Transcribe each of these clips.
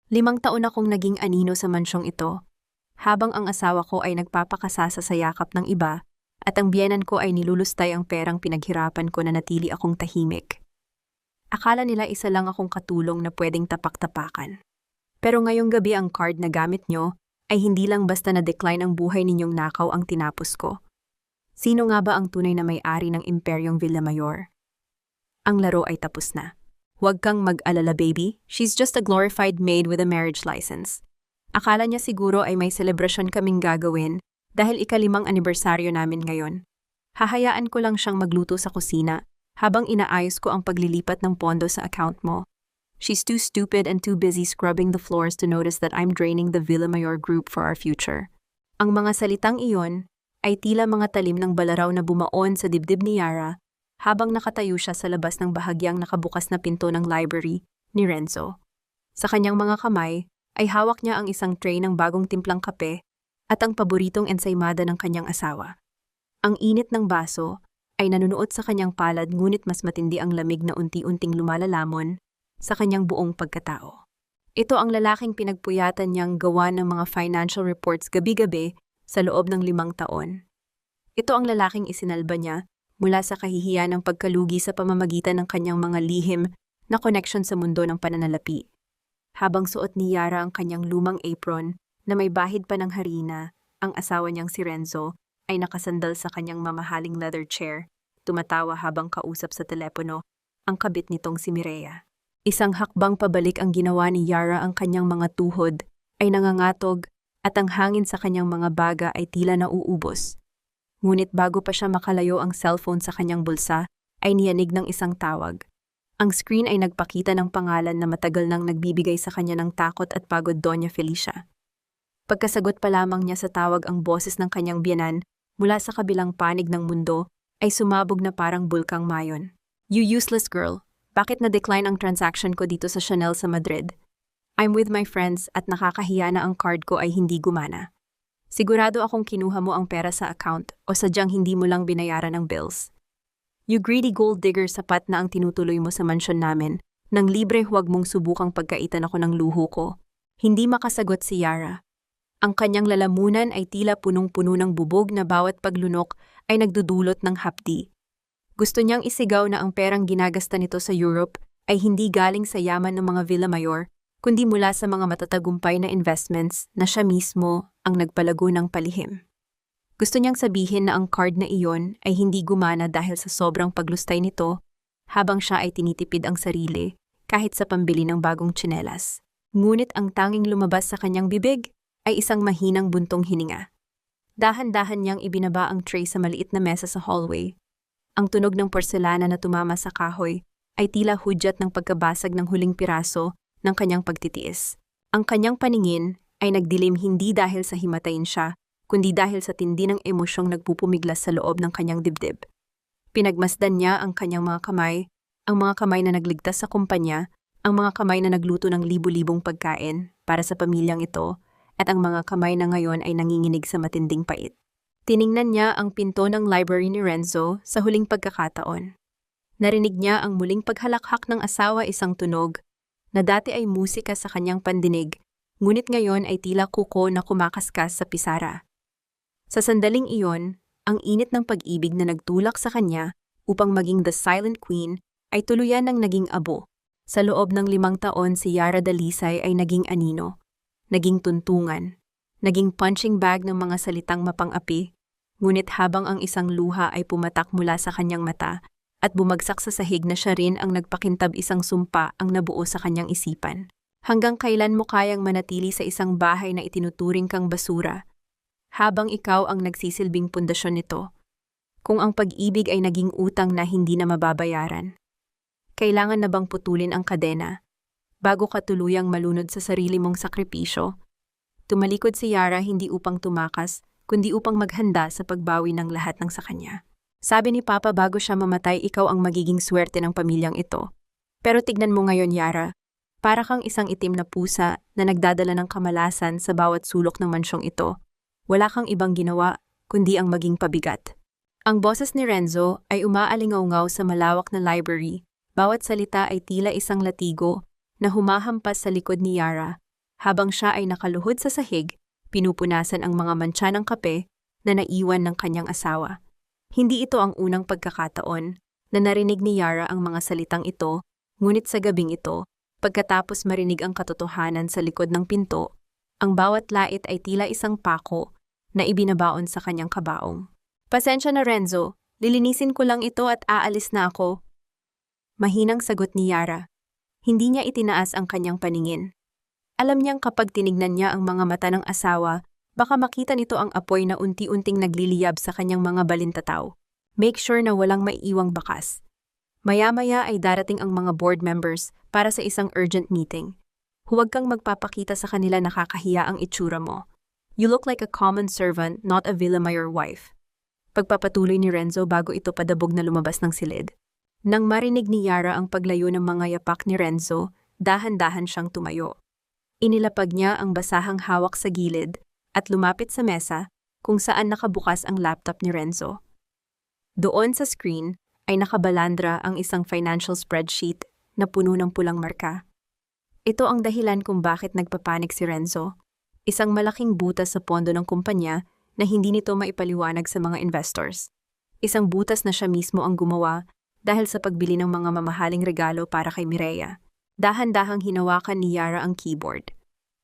5 taon akong naging anino sa mansyong ito, habang ang asawa ko ay nagpapakasasa sa yakap ng iba at ang biyenan ko ay nilulustay ang perang pinaghirapan ko na natili akong tahimik. Akala nila isa lang akong katulong na pwedeng tapak-tapakan. Pero ngayong gabi ang card na gamit nyo ay hindi lang basta na-decline ang buhay ninyong nakaw ang tinapos ko. Sino nga ba ang tunay na may-ari ng Imperyong Villamayor? Ang laro ay tapos na. Huwag kang mag-alala baby, she's just a glorified maid with a marriage license. Akala niya siguro ay may selebrasyon kaming gagawin dahil ika-5 anibersaryo namin ngayon. Hahayaan ko lang siyang magluto sa kusina habang inaayos ko ang paglilipat ng pondo sa account mo. She's too stupid and too busy scrubbing the floors to notice that I'm draining the Villamayor group for our future. Ang mga salitang iyon ay tila mga talim ng balaraw na bumaon sa dibdib ni Yara habang nakatayo siya sa labas ng bahagyang nakabukas na pinto ng library ni Renzo. Sa kanyang mga kamay ay hawak niya ang isang tray ng bagong timplang kape at ang paboritong ensaymada ng kanyang asawa. Ang init ng baso ay nanunuot sa kanyang palad ngunit mas matindi ang lamig na unti-unting lumalalamon sa kanyang buong pagkatao. Ito ang lalaking pinagpuyatan niyang gawa ng mga financial reports gabi-gabi sa loob ng 5 taon. Ito ang lalaking isinalba niya mula sa kahihiyan ng pagkalugi sa pamamagitan ng kanyang mga lihim na koneksyon sa mundo ng pananalapi. Habang suot ni Yara ang kanyang lumang apron na may bahid pa ng harina, ang asawa niyang si Renzo ay nakasandal sa kanyang mamahaling leather chair, tumatawa habang kausap sa telepono ang kabit nitong si Mireya. Isang hakbang pabalik ang ginawa ni Yara, ang kanyang mga tuhod ay nangangatog at ang hangin sa kanyang mga baga ay tila nauubos. Ngunit bago pa siya makalayo ang cellphone sa kanyang bulsa, ay niyanig ng isang tawag. Ang screen ay nagpakita ng pangalan na matagal nang nagbibigay sa kanya ng takot at pagod, Doña Felicia. Pagkasagot pa lamang niya sa tawag, ang boses ng kanyang biyenan mula sa kabilang panig ng mundo ay sumabog na parang bulkang mayon. You useless girl, bakit na-decline ang transaction ko dito sa Chanel sa Madrid? I'm with my friends at nakakahiya na ang card ko ay hindi gumana. Sigurado akong kinuha mo ang pera sa account o sadyang hindi mo lang binayaran ang bills. You greedy gold digger, sapat na ang tinutuloy mo sa mansyon namin. Nang libre, huwag mong subukang pagkaitan ako ng luho ko. Hindi makasagot si Yara. Ang kanyang lalamunan ay tila punong-puno ng bubog na bawat paglunok ay nagdudulot ng hapdi. Gusto niyang isigaw na ang perang ginagasta nito sa Europe ay hindi galing sa yaman ng mga Villamayor, kundi mula sa mga matatagumpay na investments na siya mismo ang nagpalago ng palihim. Gusto niyang sabihin na ang card na iyon ay hindi gumana dahil sa sobrang paglustay nito habang siya ay tinitipid ang sarili kahit sa pambili ng bagong tsinelas. Ngunit ang tanging lumabas sa kanyang bibig ay isang mahinang buntong hininga. Dahan-dahan niyang ibinaba ang tray sa maliit na mesa sa hallway. Ang tunog ng porselana na tumama sa kahoy ay tila hudyat ng pagkabasag ng huling piraso ng kanyang pagtitiis. Ang kanyang paningin ay nagdilim hindi dahil sa himatayin siya, kundi dahil sa tindi ng emosyong nagpupumiglas sa loob ng kanyang dibdib. Pinagmasdan niya ang kanyang mga kamay, ang mga kamay na nagligtas sa kumpanya, ang mga kamay na nagluto ng libu-libong pagkain para sa pamilyang ito, at ang mga kamay na ngayon ay nanginginig sa matinding pait. Tiningnan niya ang pinto ng library ni Renzo sa huling pagkakataon. Narinig niya ang muling paghalakhak ng asawa, isang tunog na dati ay musika sa kanyang pandinig, ngunit ngayon ay tila kuko na kumakaskas sa pisara. Sa sandaling iyon, ang init ng pag-ibig na nagtulak sa kanya upang maging the silent queen ay tuluyan ng naging abo. Sa loob ng 5 taon, si Yara Dalisay ay naging anino, naging tuntungan, naging punching bag ng mga salitang mapang-api, ngunit habang ang isang luha ay pumatak mula sa kanyang mata at bumagsak sa sahig, na siya rin ang nagpakintab, isang sumpa ang nabuo sa kanyang isipan. Hanggang kailan mo kayang manatili sa isang bahay na itinuturing kang basura, habang ikaw ang nagsisilbing pundasyon nito? Kung ang pag-ibig ay naging utang na hindi na mababayaran, kailangan na bang putulin ang kadena bago ka tuluyang malunod sa sarili mong sakripisyo? Tumalikod si Yara hindi upang tumakas, kundi upang maghanda sa pagbawi ng lahat ng sa kanya. Sabi ni Papa bago siya mamatay, ikaw ang magiging swerte ng pamilyang ito. Pero tignan mo ngayon, Yara, para kang isang itim na pusa na nagdadala ng kamalasan sa bawat sulok ng mansyong ito. Wala kang ibang ginawa kundi ang maging pabigat. Ang boses ni Renzo ay umaalingaw-ngaw sa malawak na library. Bawat salita ay tila isang latigo na humahampas sa likod ni Yara Habang siya ay nakaluhod sa sahig, pinupunasan ang mga mantsa ng kape na naiwan ng kanyang asawa. Hindi ito ang unang pagkakataon na narinig ni Yara ang mga salitang ito, ngunit sa gabing ito, pagkatapos marinig ang katotohanan sa likod ng pinto, ang bawat lait ay tila isang pako na ibinabaon sa kanyang kabaong. Pasensya na Renzo, lilinisin ko lang ito at aalis na ako. Mahinang sagot ni Yara. Hindi niya itinaas ang kanyang paningin. Alam niyang kapag tinignan niya ang mga mata ng asawa, baka makita nito ang apoy na unti-unting nagliliyab sa kanyang mga balintataw. Make sure na walang maiiwang bakas. Maya-maya ay darating ang mga board members para sa isang urgent meeting. Huwag kang magpapakita sa kanila nakakahiya ang itsura mo. You look like a common servant, not a Villamayor wife. Pagpapatuloy ni Renzo bago ito padabog na lumabas ng silid. Nang marinig ni Yara ang paglayo ng mga yapak ni Renzo, dahan-dahan siyang tumayo. Inilapag niya ang basahang hawak sa gilid at lumapit sa mesa kung saan nakabukas ang laptop ni Renzo. Doon sa screen ay nakabalandra ang isang financial spreadsheet na puno ng pulang marka. Ito ang dahilan kung bakit nagpapanik si Renzo, isang malaking butas sa pondo ng kumpanya na hindi nito maipaliwanag sa mga investors. Isang butas na siya mismo ang gumawa dahil sa pagbili ng mga mamahaling regalo para kay Mireya. Dahan-dahang hinawakan ni Yara ang keyboard.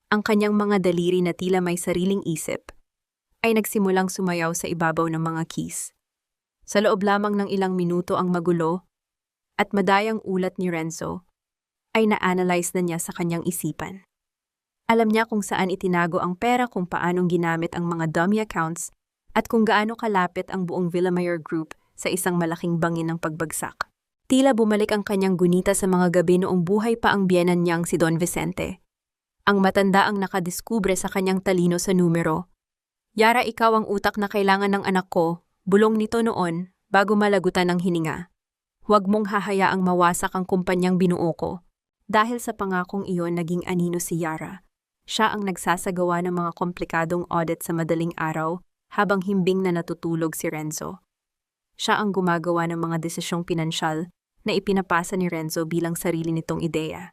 Ang kanyang mga daliri na tila may sariling isip ay nagsimulang sumayaw sa ibabaw ng mga keys. Sa loob lamang ng ilang minuto ang magulo at madayang ulat ni Renzo ay na-analyze na niya sa kanyang isipan. Alam niya kung saan itinago ang pera, kung paanong ginamit ang mga dummy accounts at kung gaano kalapit ang buong Villamayor Group sa isang malaking bangin ng pagbagsak. Tila bumalik ang kanyang gunita sa mga gabi noong buhay pa ang biyenan niyang si Don Vicente. Ang matanda ang nakadiskubre sa kanyang talino sa numero. Yara, ikaw ang utak na kailangan ng anak ko, bulong nito noon bago malagutan ng hininga. Huwag mong hahayaang mawasak ang kumpanyang binuo ko. Dahil sa pangakong iyon naging anino si Yara. Siya ang nagsasagawa ng mga komplikadong audit sa madaling araw habang himbing na natutulog si Renzo. Siya ang gumagawa ng mga desisyong pinansyal na ipinapasa ni Renzo bilang sarili nitong ideya.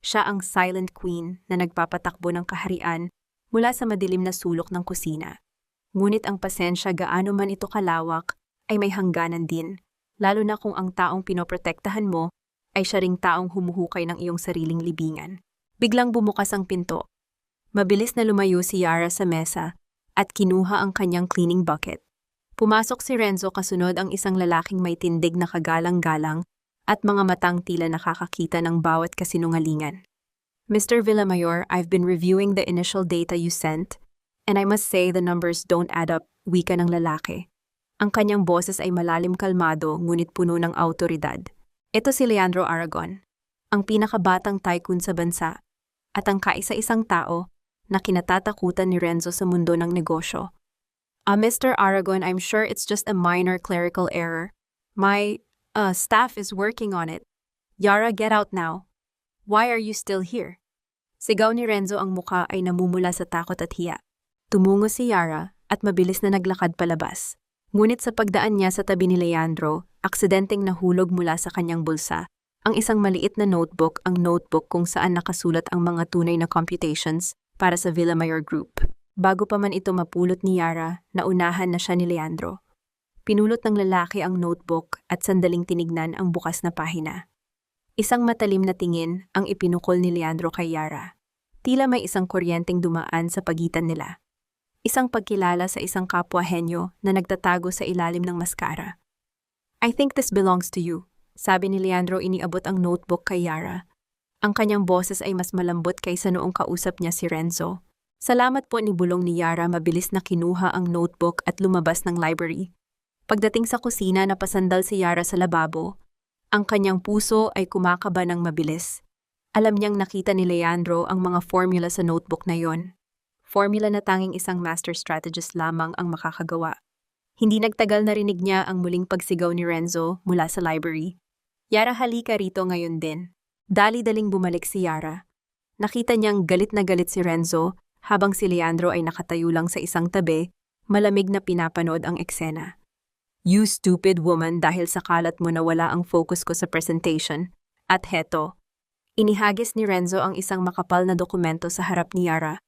Siya ang silent queen na nagpapatakbo ng kaharian mula sa madilim na sulok ng kusina. Ngunit ang pasensya, gaano man ito kalawak, ay may hangganan din, lalo na kung ang taong pinoprotektahan mo ay siya ring taong humuhukay ng iyong sariling libingan. Biglang bumukas ang pinto. Mabilis na lumayo si Yara sa mesa at kinuha ang kanyang cleaning bucket. Pumasok si Renzo, kasunod ang isang lalaking may tindig na kagalang-galang at mga matang tila nakakakita ng bawat kasinungalingan. Mr. Villamayor, I've been reviewing the initial data you sent, and I must say the numbers don't add up, wika ng lalaki. Ang kanyang boses ay malalim kalmado ngunit puno ng awtoridad. Ito si Leandro Aragon, ang pinakabatang tycoon sa bansa, at ang kaisa-isang tao na kinatatakutan ni Renzo sa mundo ng negosyo. Mr. Aragon, I'm sure it's just a minor clerical error. My staff is working on it. Yara, get out now. Why are you still here? Sigaw ni Renzo, ang muka ay namumula sa takot at hiya. Tumungo si Yara at mabilis na naglakad palabas. Ngunit sa pagdaan niya sa tabi ni Leandro, aksidenteng nahulog mula sa kanyang bulsa ang isang maliit na notebook, ang notebook kung saan nakasulat ang mga tunay na computations para sa Villamayor Group. Bago pa man ito mapulot ni Yara, naunahan na siya ni Leandro. Pinulot ng lalaki ang notebook at sandaling tinignan ang bukas na pahina. Isang matalim na tingin ang ipinukol ni Leandro kay Yara. Tila may isang kuryenteng dumaan sa pagitan nila. Isang pagkilala sa isang kapwa henyo na nagtatago sa ilalim ng maskara. I think this belongs to you, sabi ni Leandro, iniabot ang notebook kay Yara. Ang kanyang boses ay mas malambot kaysa noong kausap niya si Renzo. Salamat po, ni bulong ni Yara, mabilis na kinuha ang notebook at lumabas ng library. Pagdating sa kusina, napasandal si Yara sa lababo. Ang kanyang puso ay kumakaba ng mabilis. Alam niyang nakita ni Leandro ang mga formula sa notebook na yon. Formula na tanging isang master strategist lamang ang makakagawa. Hindi nagtagal narinig niya ang muling pagsigaw ni Renzo mula sa library. Yara, halika rito ngayon din. Dali-daling bumalik si Yara. Nakita niyang galit na galit si Renzo habang si Leandro ay nakatayo lang sa isang tabi, malamig na pinapanood ang eksena. You stupid woman, dahil sa kalat mo nawala ang focus ko sa presentation. At heto, Inihagis ni Renzo ang isang makapal na dokumento sa harap ni Yara.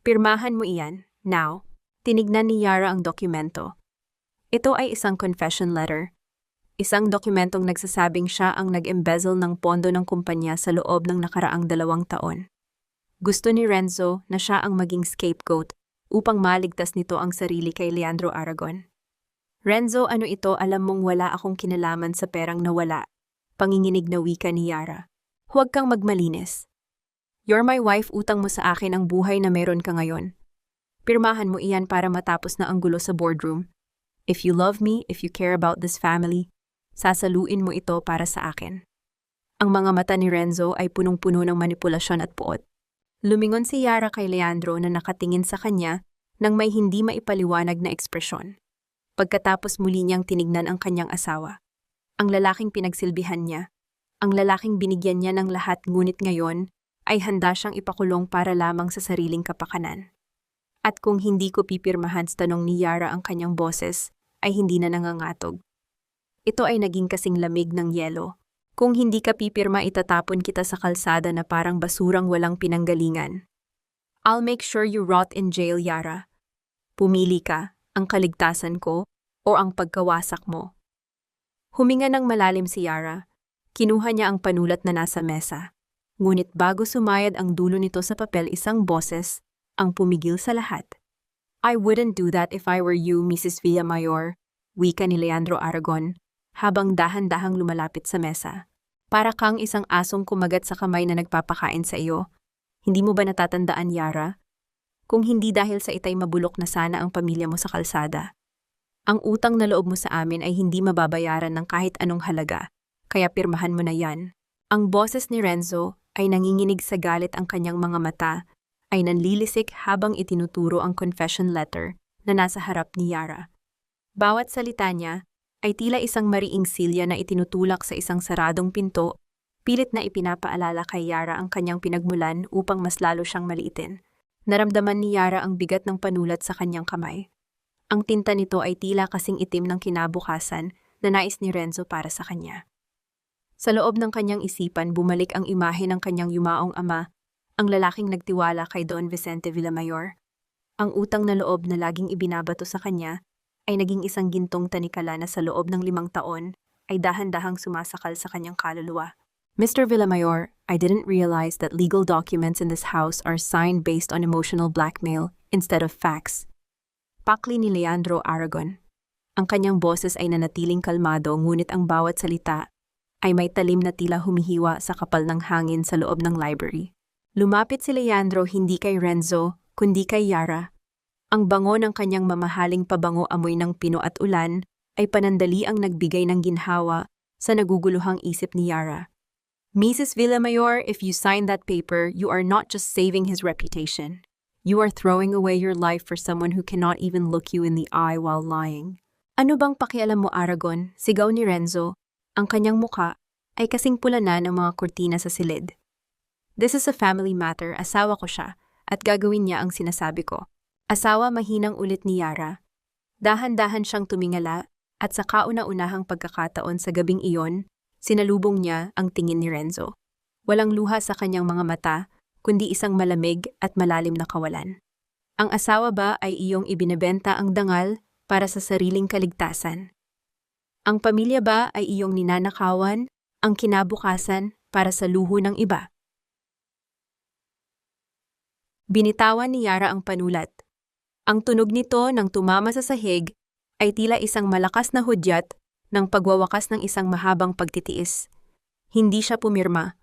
Pirmahan mo iyan, now. Tinignan ni Yara ang dokumento. Ito ay isang confession letter. Isang dokumentong nagsasabing siya ang nag-embezzle ng pondo ng kumpanya sa loob ng nakaraang 2 taon. Gusto ni Renzo na siya ang maging scapegoat upang maligtas nito ang sarili kay Leandro Aragon. Renzo, ano ito? Alam mong wala akong kinalaman sa perang nawala. Panginginig na wika ni Yara. Huwag kang magmalinis. You're my wife, utang mo sa akin ang buhay na meron ka ngayon. Pirmahan mo iyan para matapos na ang gulo sa boardroom. If you love me, if you care about this family, sasaluin mo ito para sa akin. Ang mga mata ni Renzo ay punong-puno ng manipulasyon at puot. Lumingon si Yara kay Leandro na nakatingin sa kanya nang may hindi maipaliwanag na ekspresyon. Pagkatapos muli niyang tinignan ang kanyang asawa. Ang lalaking pinagsilbihan niya, ang lalaking binigyan niya ng lahat ngunit ngayon ay handa siyang ipakulong para lamang sa sariling kapakanan. At kung hindi ko pipirmahan sa tanong ni Yara ang kanyang boses, ay hindi na nangangatog. Ito ay naging kasing lamig ng yelo. Kung hindi ka pipirma, itatapon kita sa kalsada na parang basurang walang pinanggalingan. I'll make sure you rot in jail, Yara. Pumili ka, ang kaligtasan ko o ang pagkawasak mo. Huminga ng malalim si Yara. Kinuha niya ang panulat na nasa mesa. Ngunit bago sumayad ang dulo nito sa papel, isang boses ang pumigil sa lahat. I wouldn't do that if I were you, Mrs. Villamayor, wika ni Leandro Aragon, habang dahan-dahang lumalapit sa mesa. Para kang isang asong kumagat sa kamay na nagpapakain sa iyo. Hindi mo ba natatandaan, Yara? Kung hindi dahil sa itay mabulok na sana ang pamilya mo sa kalsada. Ang utang na loob mo sa amin ay hindi mababayaran ng kahit anong halaga, kaya pirmahan mo na yan. Ang boses ni Renzo ay nanginginig sa galit, ang kanyang mga mata ay nanlilisik habang itinuturo ang confession letter na nasa harap ni Yara. Bawat salita niya ay tila isang mariing silya na itinutulak sa isang saradong pinto, pilit na ipinapaalala kay Yara ang kanyang pinagmulan upang mas lalo siyang maliitin. Naramdaman ni Yara ang bigat ng panulat sa kanyang kamay. Ang tinta nito ay tila kasing itim ng kinabukasan na nais ni Renzo para sa kanya. Sa loob ng kanyang isipan, bumalik ang imahe ng kanyang yumaong ama, ang lalaking nagtiwala kay Don Vicente Villamayor. Ang utang na loob na laging ibinabato sa kanya ay naging isang gintong tanikala na sa loob ng 5 taon ay dahan-dahang sumasakal sa kanyang kaluluwa. Mr. Villamayor, I didn't realize that legal documents in this house are signed based on emotional blackmail instead of facts. Pakli ni Leandro Aragon. Ang kanyang boses ay nanatiling kalmado, ngunit ang bawat salita ay may talim na tila humihiwa sa kapal ng hangin sa loob ng library. Lumapit si Leandro hindi kay Renzo, kundi kay Yara. Ang bango ng kanyang mamahaling pabango, amoy ng pino at ulan, ay panandali ang nagbigay ng ginhawa sa naguguluhang isip ni Yara. Mrs. Villamayor, if you sign that paper, you are not just saving his reputation. You are throwing away your life for someone who cannot even look you in the eye while lying. Ano bang pakialam mo, Aragon? Sigaw ni Renzo. Ang kanyang muka ay kasing pula na ng mga kurtina sa silid. This is a family matter, asawa ko siya, at gagawin niya ang sinasabi ko. Asawa, mahinang ulit ni Yara. Dahan-dahan siyang tumingala, at sa kauna-unahang pagkakataon sa gabing iyon, sinalubong niya ang tingin ni Renzo. Walang luha sa kanyang mga mata, kundi isang malamig at malalim na kawalan. Ang asawa ba ay iyong ibinebenta ang dangal para sa sariling kaligtasan? Ang pamilya ba ay iyong ninanakawan ang kinabukasan para sa luho ng iba? Binitawan ni Yara ang panulat. Ang tunog nito nang tumama sa sahig ay tila isang malakas na hudyat ng pagwawakas ng isang mahabang pagtitiis. Hindi siya pumirma.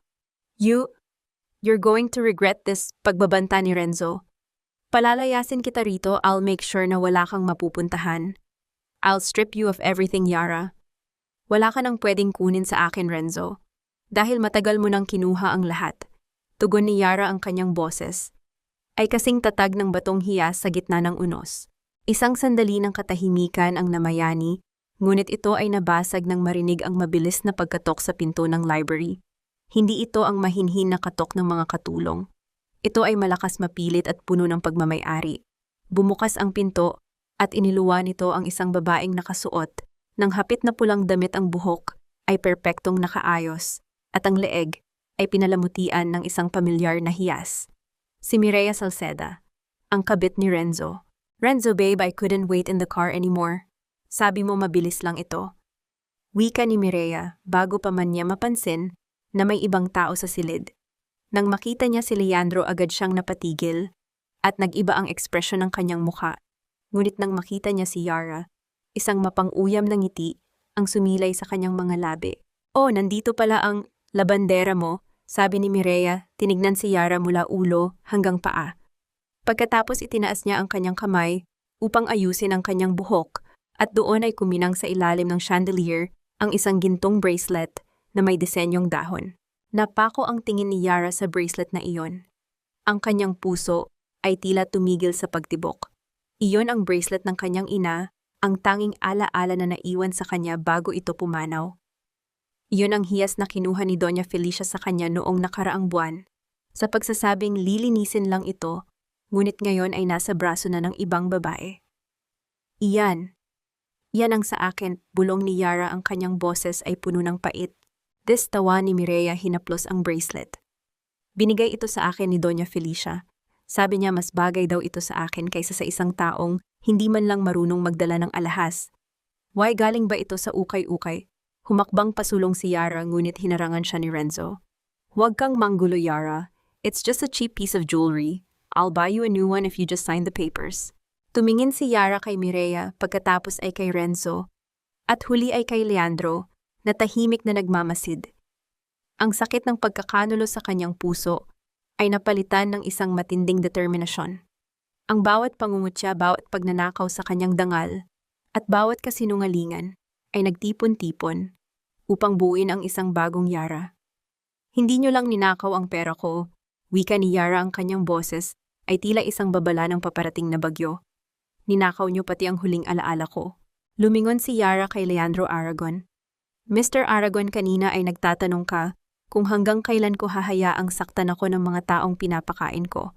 You're going to regret this, pagbabanta ni Renzo. Palalayasin kita rito, I'll make sure na wala kang mapupuntahan. I'll strip you of everything, Yara. Wala ka nang pwedeng kunin sa akin, Renzo. Dahil matagal mo nang kinuha ang lahat. Tugon ni Yara, ang kanyang boses ay kasing tatag ng batong hiyas sa gitna ng unos. Isang sandali ng katahimikan ang namayani, ngunit ito ay nabasag nang marinig ang mabilis na pagkatok sa pinto ng library. Hindi ito ang mahinhin na katok ng mga katulong. Ito ay malakas, mapilit at puno ng pagmamay-ari. Bumukas ang pinto at iniluwa nito ang isang babaeng nakasuot ng hapit na pulang damit. Ang buhok ay perpektong nakaayos at ang leeg ay pinalamutian ng isang pamilyar na hiyas. Si Mireya Salceda, ang kabit ni Renzo. "Renzo babe, I couldn't wait in the car anymore. Sabi mo mabilis lang ito." Wika ni Mireya bago pa man niya mapansin na may ibang tao sa silid. Nang makita niya si Leandro, agad siyang napatigil at nag-iba ang ekspresyon ng kanyang mukha. Ngunit nang makita niya si Yara, isang mapang-uyam na ngiti ang sumilay sa kanyang mga labi. "Oh, nandito pala ang labandera mo," sabi ni Mireya, tinignan si Yara mula ulo hanggang paa. Pagkatapos itinaas niya ang kanyang kamay upang ayusin ang kanyang buhok at doon ay kuminang sa ilalim ng chandelier ang isang gintong bracelet na may disenyong dahon. Napako ang tingin ni Yara sa bracelet na iyon. Ang kanyang puso ay tila tumigil sa pagtibok. Iyon ang bracelet ng kanyang ina, ang tanging ala-ala na naiwan sa kanya bago ito pumanaw. Iyon ang hiyas na kinuha ni Doña Felicia sa kanya noong nakaraang buwan. Sa pagsasabing lilinisin lang ito, ngunit ngayon ay nasa braso na ng ibang babae. Iyan ang sa akin," bulong ni Yara, ang kanyang boses ay puno ng pait. Tawa ni Mireya, hinaplos ang bracelet. "Binigay ito sa akin ni Doña Felicia. Sabi niya mas bagay daw ito sa akin kaysa sa isang taong hindi man lang marunong magdala ng alahas." "Why, galing ba ito sa ukay-ukay?" Humakbang pasulong si Yara, ngunit hinarangan siya ni Renzo. "Huwag kang manggulo, Yara. It's just a cheap piece of jewelry. I'll buy you a new one if you just sign the papers." Tumingin si Yara kay Mireya, pagkatapos ay kay Renzo, at huli ay kay Leandro, na tahimik na nagmamasid. Ang sakit ng pagkakanulo sa kanyang puso ay napalitan ng isang matinding determinasyon. Ang bawat pangungutya, bawat pagnanakaw sa kanyang dangal, at bawat kasinungalingan ay nagtipon-tipon upang buuin ang isang bagong Yara. "Hindi niyo lang ninakaw ang pera ko," wika ni Yara, ang kanyang boses ay tila isang babala ng paparating na bagyo. "Ninakaw niyo pati ang huling alaala ko." Lumingon si Yara kay Leandro Aragon. "Mr. Aragon, kanina ay nagtatanong ka kung hanggang kailan ko hahayaang saktan ako ng mga taong pinapakain ko."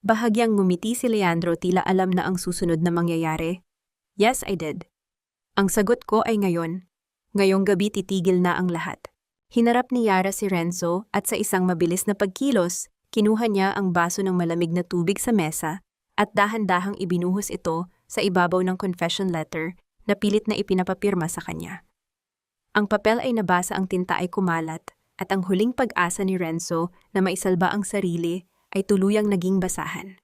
Bahagyang ngumiti si Leandro, tila alam na ang susunod na mangyayari. "Yes, I did. Ang sagot ko ay ngayon. Ngayong gabi titigil na ang lahat." Hinarap ni Yara si Renzo at sa isang mabilis na pagkilos, kinuha niya ang baso ng malamig na tubig sa mesa at dahan-dahang ibinuhos ito sa ibabaw ng confession letter na pilit na ipinapapirma sa kanya. Ang papel ay nabasa, ang tinta ay kumalat, at ang huling pag-asa ni Renzo na maisalba ang sarili ay tuluyang naging basahan.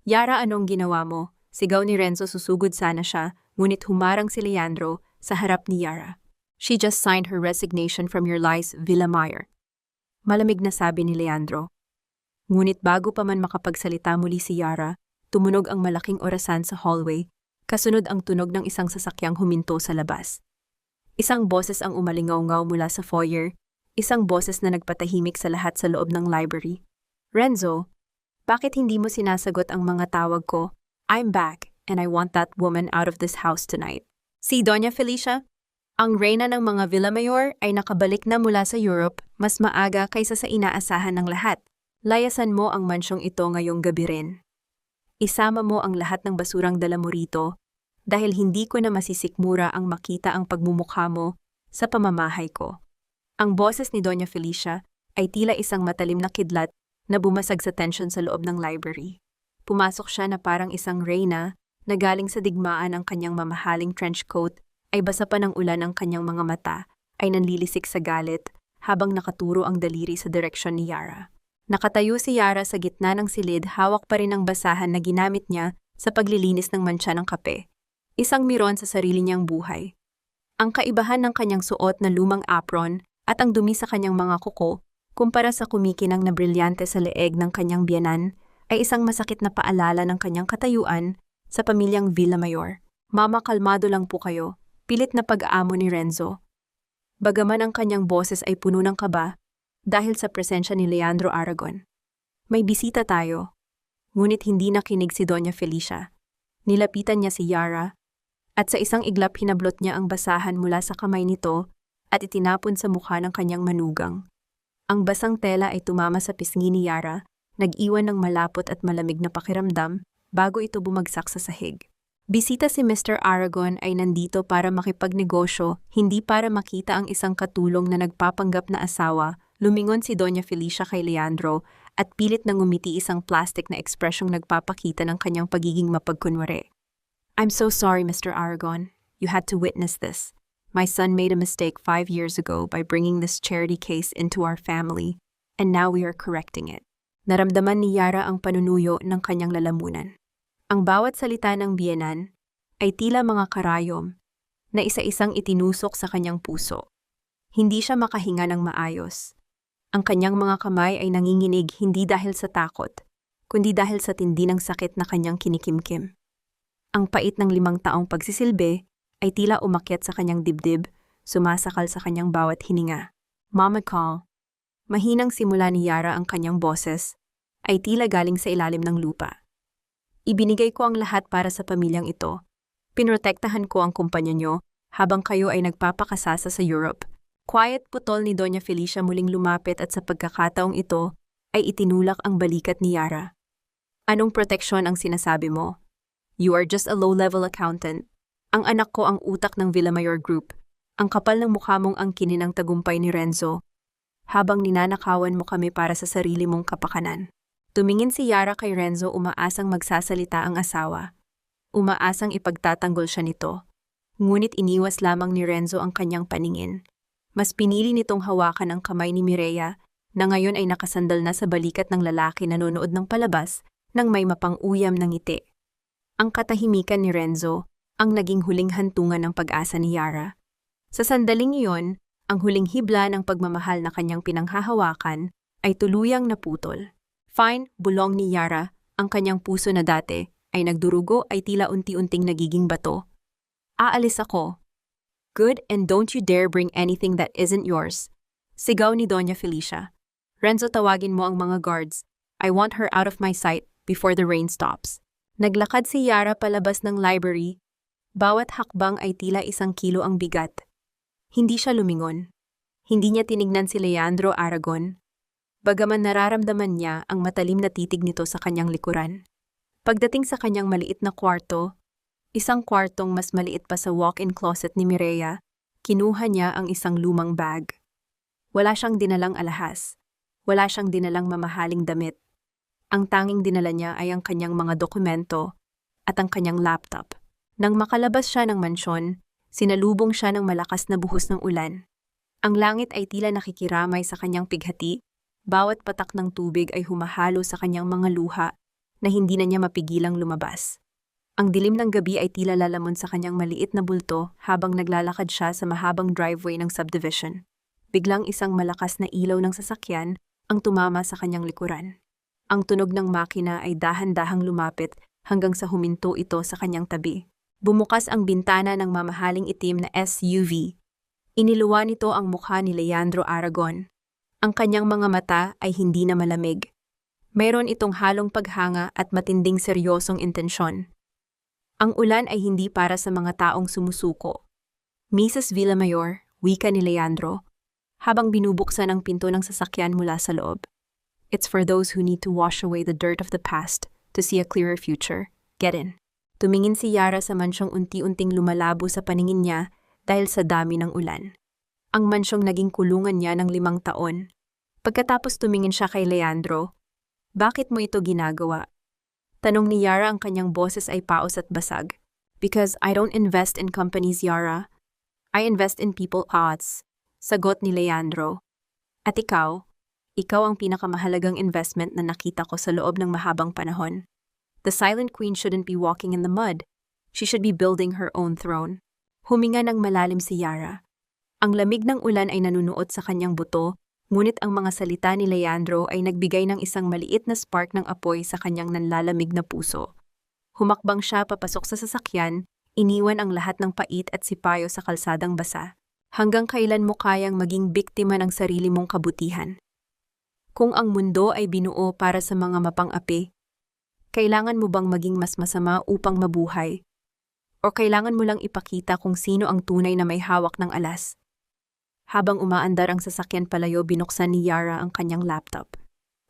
"Yara, anong ginawa mo?" Sigaw ni Renzo. Susugod sana siya, ngunit humarang si Leandro sa harap ni Yara. "She just signed her resignation from your lies, Villamar." Malamig na sabi ni Leandro. Ngunit bago pa man makapagsalita muli si Yara, tumunog ang malaking orasan sa hallway, kasunod ang tunog ng isang sasakyang huminto sa labas. Isang boses ang umalingaw-ngaw mula sa foyer, isang boses na nagpatahimik sa lahat sa loob ng library. "Renzo, bakit hindi mo sinasagot ang mga tawag ko? I'm back, and I want that woman out of this house tonight." Si Doña Felicia, ang reyna ng mga Villamayor, ay nakabalik na mula sa Europe mas maaga kaysa sa inaasahan ng lahat. "Layasan mo ang mansyong ito ngayong gabi rin. Isama mo ang lahat ng basurang dala mo rito dahil hindi ko na masisikmura ang makita ang pagmumukha mo sa pamamahay ko." Ang boses ni Doña Felicia ay tila isang matalim na kidlat na bumasag sa tensyon sa loob ng library. Pumasok siya na parang isang reyna na galing sa digmaan. Ang kanyang mamahaling trench coat ay basa pa ng ulan, ang kanyang mga mata ay nanlilisik sa galit habang nakaturo ang daliri sa direksyon ni Yara. Nakatayo si Yara sa gitna ng silid, hawak pa rin ang basahan na ginamit niya sa paglilinis ng mantsa ng kape. Isang miron sa sarili niyang buhay. Ang kaibahan ng kanyang suot na lumang apron at ang dumi sa kanyang mga kuko, kumpara sa kumikinang na brilyante sa leeg ng kanyang biyenan, ay isang masakit na paalala ng kanyang katayuan sa pamilyang Villamayor. "Mama, kalmado lang po kayo," pilit na pag-aamo ni Renzo. Bagaman ang kanyang boses ay puno ng kaba, dahil sa presensya ni Leandro Aragon. "May bisita tayo." Ngunit hindi nakinig si Doña Felicia. Nilapitan niya si Yara, at sa isang iglap hinablot niya ang basahan mula sa kamay nito at itinapon sa mukha ng kanyang manugang. Ang basang tela ay tumama sa pisngi ni Yara, nag-iwan ng malapot at malamig na pakiramdam bago ito bumagsak sa sahig. Bisita si Mr. Aragon ay nandito para makipagnegosyo, hindi para makita ang isang katulong na nagpapanggap na asawa, Lumingon si Doña Felicia kay Leandro at pilit nang ngumiti isang plastic na ekspresyong nagpapakita ng kanyang pagiging mapagkunwari. I'm so sorry, Mr. Aragon. You had to witness this. My son made a mistake 5 years ago by bringing this charity case into our family, and now we are correcting it. Naramdaman ni Yara ang panunuyo ng kanyang lalamunan. Ang bawat salita ng biyenan ay tila mga karayom na isa-isang itinusok sa kanyang puso. Hindi siya makahinga ng maayos. Ang kanyang mga kamay ay nanginginig hindi dahil sa takot, kundi dahil sa tindi ng sakit na kanyang kinikimkim. Ang pait ng 5 taong pagsisilbi ay tila umakyat sa kanyang dibdib, sumasakal sa kanyang bawat hininga. Mama call. Mahinang simula ni Yara ang kanyang boses, ay tila galing sa ilalim ng lupa. Ibinigay ko ang lahat para sa pamilyang ito. Pinrotektahan ko ang kumpanya nyo habang kayo ay nagpapakasasa sa Europe. Quiet putol ni Doña Felicia muling lumapit at sa pagkakataong ito ay itinulak ang balikat ni Yara. Anong proteksyon ang sinasabi mo? You are just a low-level accountant. Ang anak ko ang utak ng Villamayor Group. Ang kapal ng mukha mong ang kininang tagumpay ni Renzo. Habang ninanakawan mo kami para sa sarili mong kapakanan. Tumingin si Yara kay Renzo, umaasang magsasalita ang asawa. Umaasang ipagtatanggol siya nito. Ngunit iniwas lamang ni Renzo ang kanyang paningin. Mas pinili nitong hawakan ang kamay ni Mireya na ngayon ay nakasandal na sa balikat ng lalaki na nanonood ng palabas nang may mapang-uyam ng ngiti. Ang katahimikan ni Renzo ang naging huling hantungan ng pag-asa ni Yara. Sa sandaling iyon, ang huling hibla ng pagmamahal na kanyang pinanghahawakan ay tuluyang naputol. Fine, bulong ni Yara, ang kanyang puso na dati ay nagdurugo ay tila unti-unting nagiging bato. Aalis ako. Good, and don't you dare bring anything that isn't yours. Sigaw ni Doña Felicia. Renzo, tawagin mo ang mga guards. I want her out of my sight before the rain stops. Naglakad si Yara palabas ng library. Bawat hakbang ay tila 1 kilo ang bigat. Hindi siya lumingon. Hindi niya tinignan si Leandro Aragon. Bagaman nararamdaman niya ang matalim na titig nito sa kanyang likuran. Pagdating sa kanyang maliit na kwarto, isang kwartong mas maliit pa sa walk-in closet ni Mireya, kinuha niya ang isang lumang bag. Wala siyang dinalang alahas. Wala siyang dinalang mamahaling damit. Ang tanging dinala niya ay ang kanyang mga dokumento at ang kanyang laptop. Nang makalabas siya ng mansyon, sinalubong siya ng malakas na buhos ng ulan. Ang langit ay tila nakikiramay sa kanyang pighati. Bawat patak ng tubig ay humahalo sa kanyang mga luha na hindi na niya mapigilang lumabas. Ang dilim ng gabi ay tila lalamon sa kanyang maliit na bulto habang naglalakad siya sa mahabang driveway ng subdivision. Biglang isang malakas na ilaw ng sasakyan ang tumama sa kanyang likuran. Ang tunog ng makina ay dahan-dahang lumapit hanggang sa huminto ito sa kanyang tabi. Bumukas ang bintana ng mamahaling itim na SUV. Iniluwa nito ang mukha ni Leandro Aragon. Ang kanyang mga mata ay hindi na malamig. Mayroon itong halong paghanga at matinding seryosong intensyon. Ang ulan ay hindi para sa mga taong sumusuko. Mrs. Villamayor, wika ni Leandro, habang binubuksan ang pinto ng sasakyan mula sa loob. It's for those who need to wash away the dirt of the past to see a clearer future. Get in. Tumingin si Yara sa mansyong unti-unting lumalabo sa paningin niya dahil sa dami ng ulan. Ang mansyong naging kulungan niya ng 5 taon. Pagkatapos tumingin siya kay Leandro, bakit mo ito ginagawa? Tanong ni Yara, ang kanyang boses ay paos at basag. Because I don't invest in companies, Yara. I invest in people. Sagot ni Leandro. At ikaw ang pinakamahalagang investment na nakita ko sa loob ng mahabang panahon. The silent queen shouldn't be walking in the mud. She should be building her own throne. Huminga ng malalim si Yara. Ang lamig ng ulan ay nanunuot sa kanyang buto, ngunit ang mga salita ni Leandro ay nagbigay ng isang maliit na spark ng apoy sa kanyang nanlalamig na puso. Humakbang siya papasok sa sasakyan, iniwan ang lahat ng pait at sipayo sa kalsadang basa. Hanggang kailan mo kayang maging biktima ng sarili mong kabutihan? Kung ang mundo ay binuo para sa mga mapang-api, kailangan mo bang maging mas masama upang mabuhay? O kailangan mo lang ipakita kung sino ang tunay na may hawak ng alas? Habang umaandar ang sasakyan palayo, binuksan ni Yara ang kanyang laptop.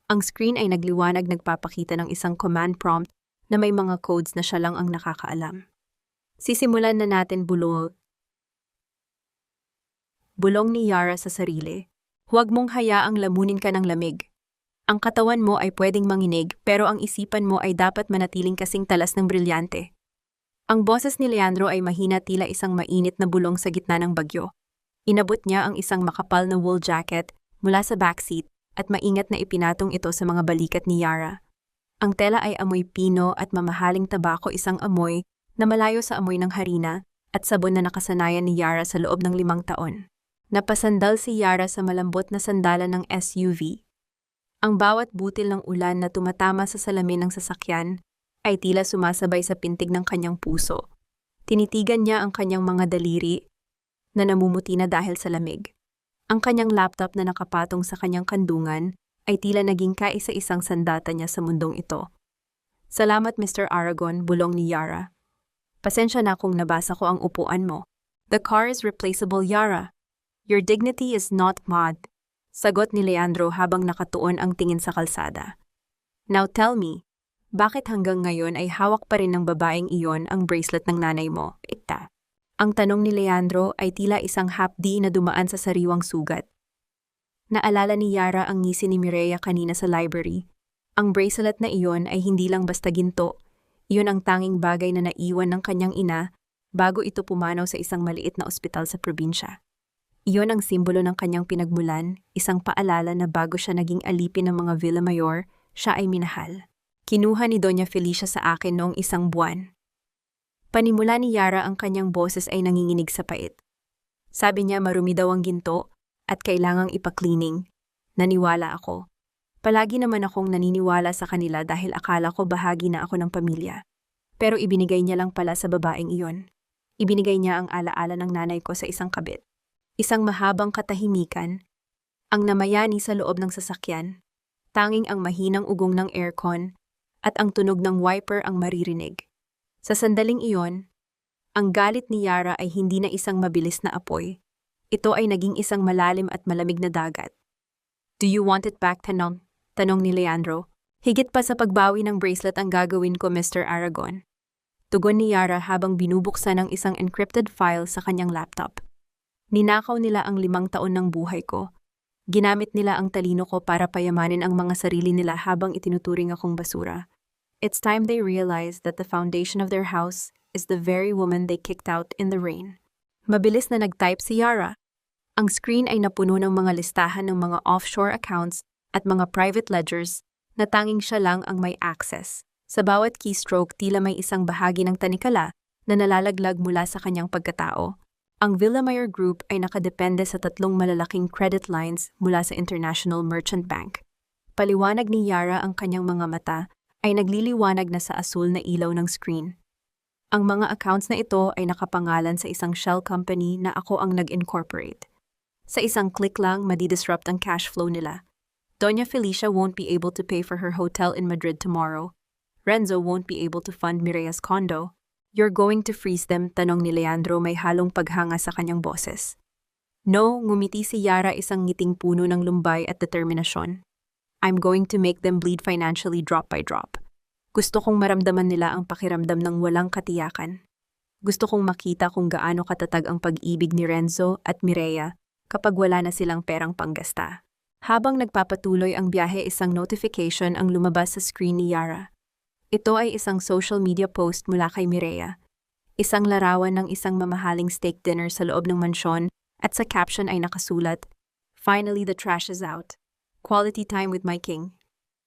Ang screen ay nagliwanag, nagpapakita ng isang command prompt na may mga codes na siya lang ang nakakaalam. Sisimulan na natin, bulong ni Yara sa sarili. Huwag mong hayaang lamunin ka ng lamig. Ang katawan mo ay pwedeng manginig pero ang isipan mo ay dapat manatiling kasing talas ng brilyante. Ang boses ni Leandro ay mahina tila isang mainit na bulong sa gitna ng bagyo. Inabot niya ang isang makapal na wool jacket mula sa backseat at maingat na ipinatong ito sa mga balikat ni Yara. Ang tela ay amoy pino at mamahaling tabako, isang amoy na malayo sa amoy ng harina at sabon na nakasanayan ni Yara sa loob ng 5 taon. Napasandal si Yara sa malambot na sandalan ng SUV. Ang bawat butil ng ulan na tumatama sa salamin ng sasakyan ay tila sumasabay sa pintig ng kanyang puso. Tinitigan niya ang kanyang mga daliri na namumuti na dahil sa lamig. Ang kanyang laptop na nakapatong sa kanyang kandungan ay tila naging kaisa-isang sandata niya sa mundong ito. Salamat Mr. Aragon, bulong ni Yara. Pasensya na kung nabasa ko ang upuan mo. The car is replaceable, Yara. Your dignity is not mod. Sagot ni Leandro habang nakatuon ang tingin sa kalsada. Now tell me, bakit hanggang ngayon ay hawak pa rin ng babaeng iyon ang bracelet ng nanay mo? Ita. Ang tanong ni Leandro ay tila isang hapdi na dumaan sa sariwang sugat. Naalala ni Yara ang ngisi ni Mireya kanina sa library. Ang bracelet na iyon ay hindi lang basta ginto. Iyon ang tanging bagay na naiwan ng kanyang ina bago ito pumanaw sa isang maliit na ospital sa probinsya. Iyon ang simbolo ng kanyang pinagmulan, isang paalala na bago siya naging alipin ng mga Villamayor, siya ay minahal. Kinuha ni Doña Felicia sa akin noong 1 buwan. Panimula ni Yara ang kanyang boses ay nanginginig sa pait. Sabi niya marumi daw ang ginto at kailangang ipa-cleaning. Naniwala ako. Palagi naman akong naniniwala sa kanila dahil akala ko bahagi na ako ng pamilya. Pero ibinigay niya lang pala sa babaeng iyon. Ibinigay niya ang alaala ng nanay ko sa isang kabit. Isang mahabang katahimikan, ang namayani sa loob ng sasakyan, tanging ang mahinang ugong ng aircon at ang tunog ng wiper ang maririnig. Sa sandaling iyon, ang galit ni Yara ay hindi na isang mabilis na apoy. Ito ay naging isang malalim at malamig na dagat. Do you want it back, Tanong? Tanong ni Leandro. Higit pa sa pagbawi ng bracelet ang gagawin ko, Mr. Aragon. Tugon ni Yara habang binubuksan ang isang encrypted file sa kanyang laptop. Ninakaw nila ang 5 taon ng buhay ko. Ginamit nila ang talino ko para payamanin ang mga sarili nila habang itinuturing akong basura. It's time they realized that the foundation of their house is the very woman they kicked out in the rain. Mabilis na nag-type si Yara. Ang screen ay napuno ng mga listahan ng mga offshore accounts at mga private ledgers na tanging siya lang ang may access. Sa bawat keystroke, tila may isang bahagi ng tanikala na nalalaglag mula sa kanyang pagkatao. Ang Villamayor Group ay nakadepende sa 3 malalaking credit lines mula sa International Merchant Bank. Paliwanag ni Yara, ang kanyang mga mata ay nagliliwanag na sa asul na ilaw ng screen. Ang mga accounts na ito ay nakapangalan sa isang shell company na ako ang nag-incorporate. Sa isang click lang, madidisrupt ang cash flow nila. Doña Felicia won't be able to pay for her hotel in Madrid tomorrow. Renzo won't be able to fund Mireya's condo. You're going to freeze them, tanong ni Leandro, may halong paghanga sa kanyang boses. No, ngumiti si Yara, isang ngiting puno ng lumbay at determinasyon. I'm going to make them bleed financially drop by drop. Gusto kong maramdaman nila ang pakiramdam ng walang katiyakan. Gusto kong makita kung gaano katatag ang pag-ibig ni Renzo at Mireya kapag wala na silang perang panggasta. Habang nagpapatuloy ang biyahe, isang notification ang lumabas sa screen ni Yara. Ito ay isang social media post mula kay Mireya. Isang larawan ng isang mamahaling steak dinner sa loob ng mansyon at sa caption ay nakasulat, "Finally the trash is out. Quality time with my king."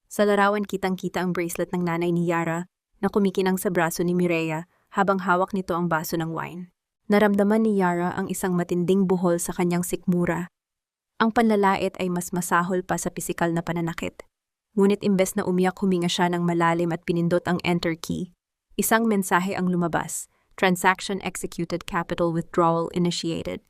Sa larawan kitang-kita ang bracelet ng nanay ni Yara na kumikinang sa braso ni Mireya habang hawak nito ang baso ng wine. Naramdaman ni Yara ang isang matinding buhol sa kanyang sikmura. Ang panlalait ay mas masahol pa sa pisikal na pananakit. Ngunit imbes na umiyak, huminga siya ng malalim at pinindot ang enter key. Isang mensahe ang lumabas, "Transaction executed, capital withdrawal initiated."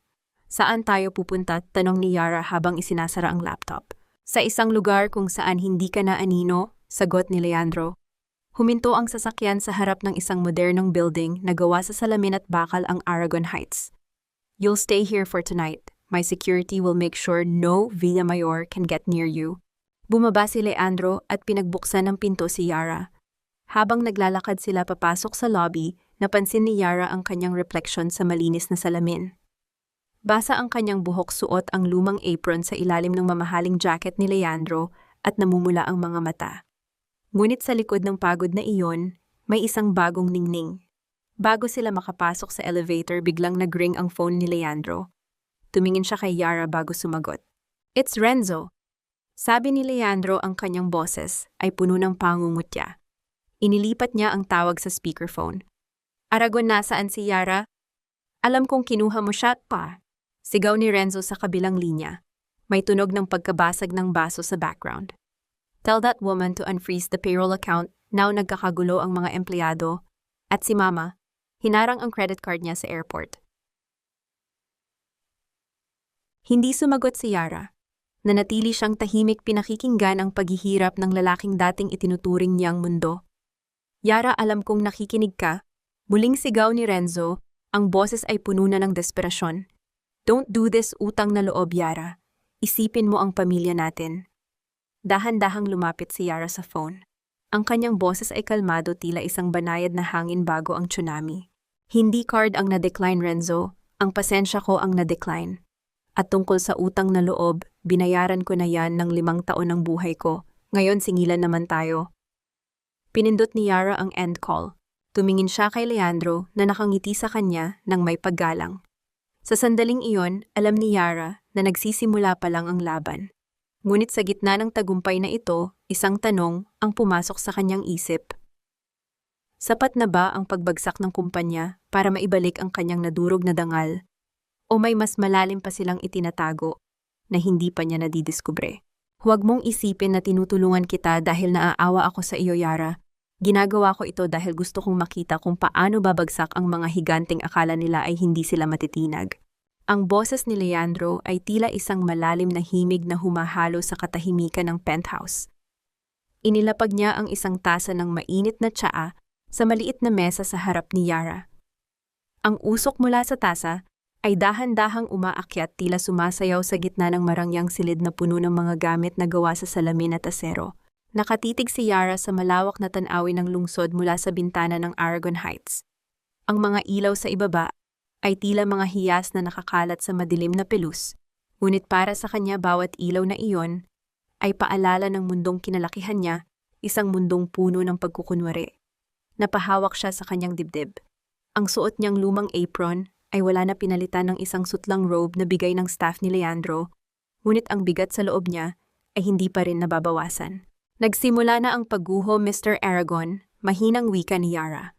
Saan tayo pupunta? Tanong ni Yara habang isinasara ang laptop. Sa isang lugar kung saan hindi ka na anino, sagot ni Leandro. Huminto ang sasakyan sa harap ng isang modernong building na gawa sa salamin at bakal, ang Aragon Heights. You'll stay here for tonight. My security will make sure no Villamayor can get near you. Bumaba si Leandro at pinagbuksan ng pinto si Yara. Habang naglalakad sila papasok sa lobby, napansin ni Yara ang kanyang refleksyon sa malinis na salamin. Basa ang kanyang buhok, suot ang lumang apron sa ilalim ng mamahaling jacket ni Leandro at namumula ang mga mata. Ngunit sa likod ng pagod na iyon, may isang bagong ningning. Bago sila makapasok sa elevator, biglang nag-ring ang phone ni Leandro. Tumingin siya kay Yara bago sumagot. "It's Renzo." Sabi ni Leandro, ang kanyang boses ay puno ng pangungutya. Inilipat niya ang tawag sa speakerphone. "Aragon, nasaan si Yara? Alam kong kinuha mo siya pa." Sigaw ni Renzo sa kabilang linya. May tunog ng pagkabasag ng baso sa background. "Tell that woman to unfreeze the payroll account." Now nagkakagulo ang mga empleyado. At si Mama, hinarang ang credit card niya sa airport. Hindi sumagot si Yara. Nanatili siyang tahimik, pinakikinggan ang paghihirap ng lalaking dating itinuturing niyang mundo. "Yara, alam kong nakikinig ka." Muling sigaw ni Renzo, ang boses ay puno na ng desperasyon. "Don't do this, utang na loob, Yara. Isipin mo ang pamilya natin." Dahan-dahang lumapit si Yara sa phone. Ang kanyang boses ay kalmado, tila isang banayad na hangin bago ang tsunami. "Hindi card ang na-decline, Renzo. Ang pasensya ko ang na-decline. At tungkol sa utang na loob, binayaran ko na yan ng 5 taon ng buhay ko. Ngayon singilan naman tayo." Pinindot ni Yara ang end call. Tumingin siya kay Leandro na nakangiti sa kanya ng may paggalang. Sa sandaling iyon, alam ni Yara na nagsisimula pa lang ang laban. Ngunit sa gitna ng tagumpay na ito, isang tanong ang pumasok sa kanyang isip. Sapat na ba ang pagbagsak ng kumpanya para maibalik ang kanyang nadurog na dangal? O may mas malalim pa silang itinatago na hindi pa niya nadidiskubre? "Huwag mong isipin na tinutulungan kita dahil naaawa ako sa iyo, Yara. Ginagawa ko ito dahil gusto kong makita kung paano babagsak ang mga higanteng akala nila ay hindi sila matitinag." Ang boses ni Leandro ay tila isang malalim na himig na humahalo sa katahimikan ng penthouse. Inilapag niya ang isang tasa ng mainit na tsaa sa maliit na mesa sa harap ni Yara. Ang usok mula sa tasa ay dahan-dahang umaakyat, tila sumasayaw sa gitna ng marangyang silid na puno ng mga gamit na gawa sa salamin at asero. Nakatitig si Yara sa malawak na tanawin ng lungsod mula sa bintana ng Aragon Heights. Ang mga ilaw sa ibaba ay tila mga hiyas na nakakalat sa madilim na pelus, ngunit para sa kanya bawat ilaw na iyon ay paalala ng mundong kinalakihan niya, isang mundong puno ng pagkukunwari. Napahawak siya sa kanyang dibdib. Ang suot niyang lumang apron ay wala na pinalitan ng isang sutlang robe na bigay ng staff ni Leandro, ngunit ang bigat sa loob niya ay hindi pa rin nababawasan. "Nagsimula na ang pagguho, Mr. Aragon," mahinang wika ni Yara.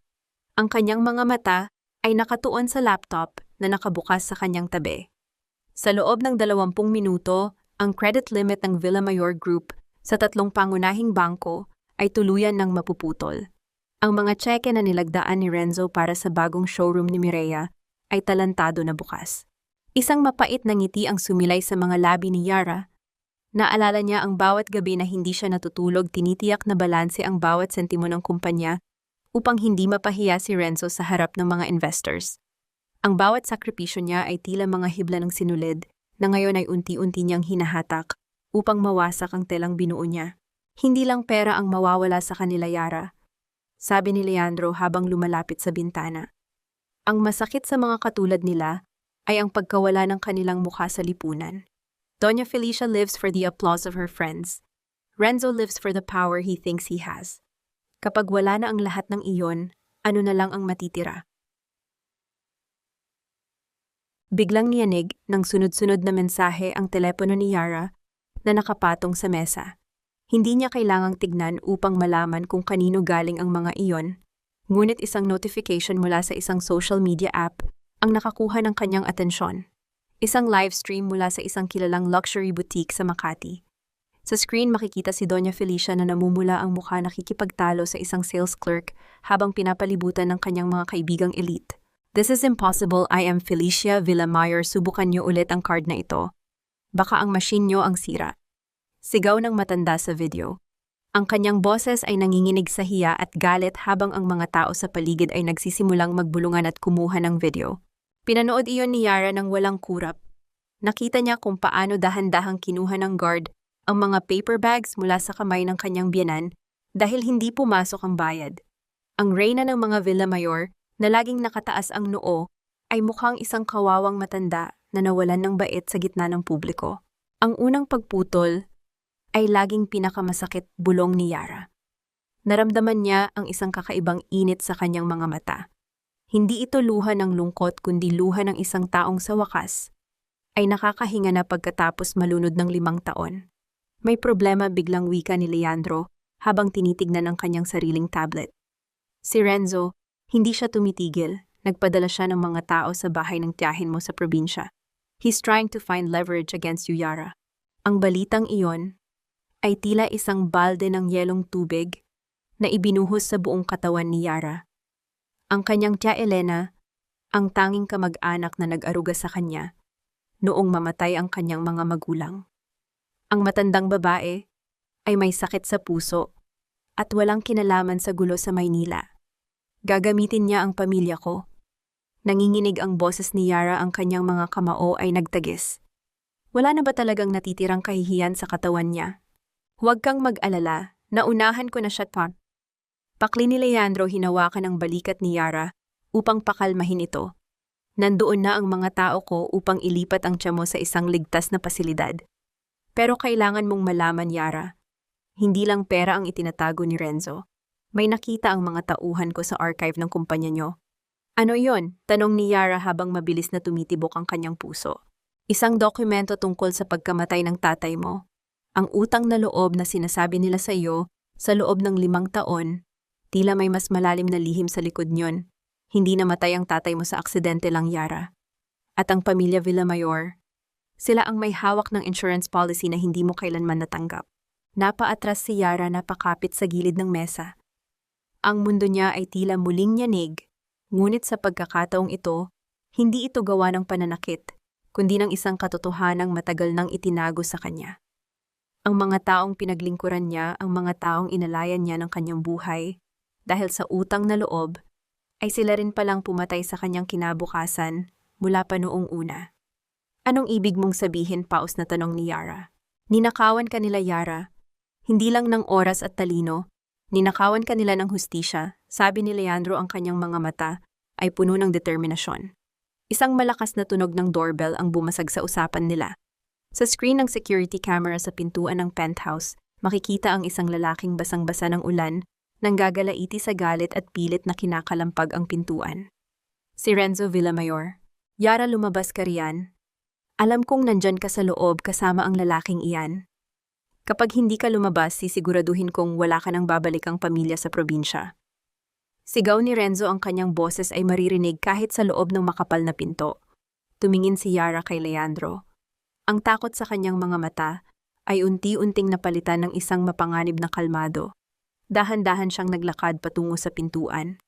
Ang kanyang mga mata ay nakatuon sa laptop na nakabukas sa kanyang tabi. Sa loob ng 20 minuto, ang credit limit ng Villamayor Group sa 3 pangunahing bangko ay tuluyan ng mapuputol. Ang mga tseke na nilagdaan ni Renzo para sa bagong showroom ni Mireya ay talantado na bukas. Isang mapait na ngiti ang sumilay sa mga labi ni Yara. Naalala niya ang bawat gabi na hindi siya natutulog, tinitiyak na balanse ang bawat sentimo ng kumpanya upang hindi mapahiya si Renzo sa harap ng mga investors. Ang bawat sakripisyo niya ay tila mga hibla ng sinulid na ngayon ay unti-unti niyang hinahatak upang mawasak ang telang binuo niya. "Hindi lang pera ang mawawala sa kanila, Yara," sabi ni Leandro habang lumalapit sa bintana. "Ang masakit sa mga katulad nila ay ang pagkawala ng kanilang mukha sa lipunan. Doña Felicia lives for the applause of her friends. Renzo lives for the power he thinks he has. Kapag wala na ang lahat ng iyon, ano na lang ang matitira?" Biglang niyanig ng sunod-sunod na mensahe ang telepono ni Yara na nakapatong sa mesa. Hindi niya kailangang tignan upang malaman kung kanino galing ang mga iyon, ngunit isang notification mula sa isang social media app ang nakakuha ng kanyang atensyon. Isang live stream mula sa isang kilalang luxury boutique sa Makati. Sa screen makikita si Doña Felicia na namumula ang mukha, nakikipagtalo sa isang sales clerk habang pinapalibutan ng kanyang mga kaibigang elite. "This is impossible. I am Felicia Villamayor. Subukan niyo ulit ang card na ito. Baka ang machine niyo ang sira." Sigaw ng matanda sa video. Ang kanyang boses ay nanginginig sa hiya at galit habang ang mga tao sa paligid ay nagsisimulang magbulungan at kumuha ng video. Pinanood iyon ni Yara ng walang kurap. Nakita niya kung paano dahan-dahang kinuha ng guard ang mga paper bags mula sa kamay ng kanyang biyenan dahil hindi pumasok ang bayad. Ang reyna ng mga Villamayor na laging nakataas ang noo ay mukhang isang kawawang matanda na nawalan ng bait sa gitna ng publiko. Ang unang pagputol ay laging pinakamasakit bulong ni Yara. Naramdaman niya ang isang kakaibang init sa kanyang mga mata. Hindi ito luha ng lungkot kundi luha ng isang taong sa wakas ay nakakahinga na pagkatapos malunod ng 5 taon. May problema, biglang wika ni Leandro habang tinitignan ang kanyang sariling tablet. Si Renzo, hindi siya tumitigil. Nagpadala siya ng mga tao sa bahay ng tiyahin mo sa probinsya. He's trying to find leverage against you, Yara. Ang balitang iyon ay tila isang balde ng yelong tubig na ibinuhos sa buong katawan ni Yara. Ang kanyang tiya Elena, ang tanging kamag-anak na nag-aruga sa kanya, noong mamatay ang kanyang mga magulang. Ang matandang babae ay may sakit sa puso at walang kinalaman sa gulo sa Maynila. Gagamitin niya ang pamilya ko. Nanginginig ang boses ni Yara, ang kanyang mga kamao ay nagtagis. Wala na ba talagang natitirang kahihiyan sa katawan niya? Huwag kang mag-alala, naunahan ko na siya pa. Pakli ni Leandro, hinawakan ang balikat ni Yara upang pakalmahin ito. Nandoon na ang mga tao ko upang ilipat ang tiya mo sa isang ligtas na pasilidad. Pero kailangan mong malaman, Yara, hindi lang pera ang itinatago ni Renzo. May nakita ang mga tauhan ko sa archive ng kumpanya nyo. Ano yon? Tanong ni Yara habang mabilis na tumitibok ang kanyang puso. Isang dokumento tungkol sa pagkamatay ng tatay mo. Ang utang na loob na sinasabi nila sa iyo sa loob ng 5 taon, tila may mas malalim na lihim sa likod nyon. Hindi namatay ang tatay mo sa aksidente lang, Yara. At ang pamilya Villamayor, sila ang may hawak ng insurance policy na hindi mo kailanman natanggap. Napaatras si Yara, napakapit sa gilid ng mesa. Ang mundo niya ay tila muling nyanig, ngunit sa pagkakataong ito, hindi ito gawa ng pananakit, kundi ng isang katotohanang matagal nang itinago sa kanya. Ang mga taong pinaglingkuran niya, ang mga taong inalayan niya ng kanyang buhay, dahil sa utang na loob, ay sila rin palang pumatay sa kanyang kinabukasan mula pa noong una. Anong ibig mong sabihin, paus na tanong ni Yara? Ninakawan ka nila, Yara. Hindi lang ng oras at talino, ninakawan ka nila ng hustisya, sabi ni Leandro, ang kanyang mga mata ay puno ng determinasyon. Isang malakas na tunog ng doorbell ang bumasag sa usapan nila. Sa screen ng security camera sa pintuan ng penthouse, makikita ang isang lalaking basang-basa ng ulan nang gagalaiti sa galit at pilit na kinakalampag ang pintuan. Si Renzo Villamayor. Yara, lumabas ka riyan. Alam kong nandyan ka sa loob kasama ang lalaking iyan. Kapag hindi ka lumabas, sisiguraduhin kong wala ka nang babalikang pamilya sa probinsya. Sigaw ni Renzo, ang kanyang boses ay maririnig kahit sa loob ng makapal na pinto. Tumingin si Yara kay Leandro. Ang takot sa kanyang mga mata ay unti-unting napalitan ng isang mapanganib na kalmado. Dahan-dahan siyang naglakad patungo sa pintuan.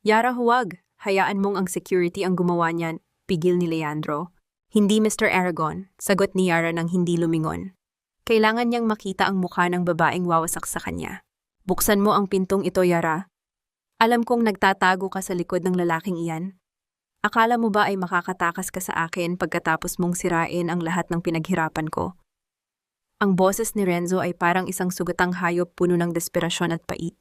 Yara, huwag! Hayaan mong ang security ang gumawa niyan, pigil ni Leandro. Hindi, Mr. Aragon, sagot ni Yara nang hindi lumingon. Kailangan niyang makita ang mukha ng babaeng wawasak sa kanya. Buksan mo ang pintong ito, Yara. Alam kong nagtatago ka sa likod ng lalaking iyan. Akala mo ba ay makakatakas ka sa akin pagkatapos mong sirain ang lahat ng pinaghirapan ko? Ang boses ni Renzo ay parang isang sugatang hayop, puno ng desperasyon at pait.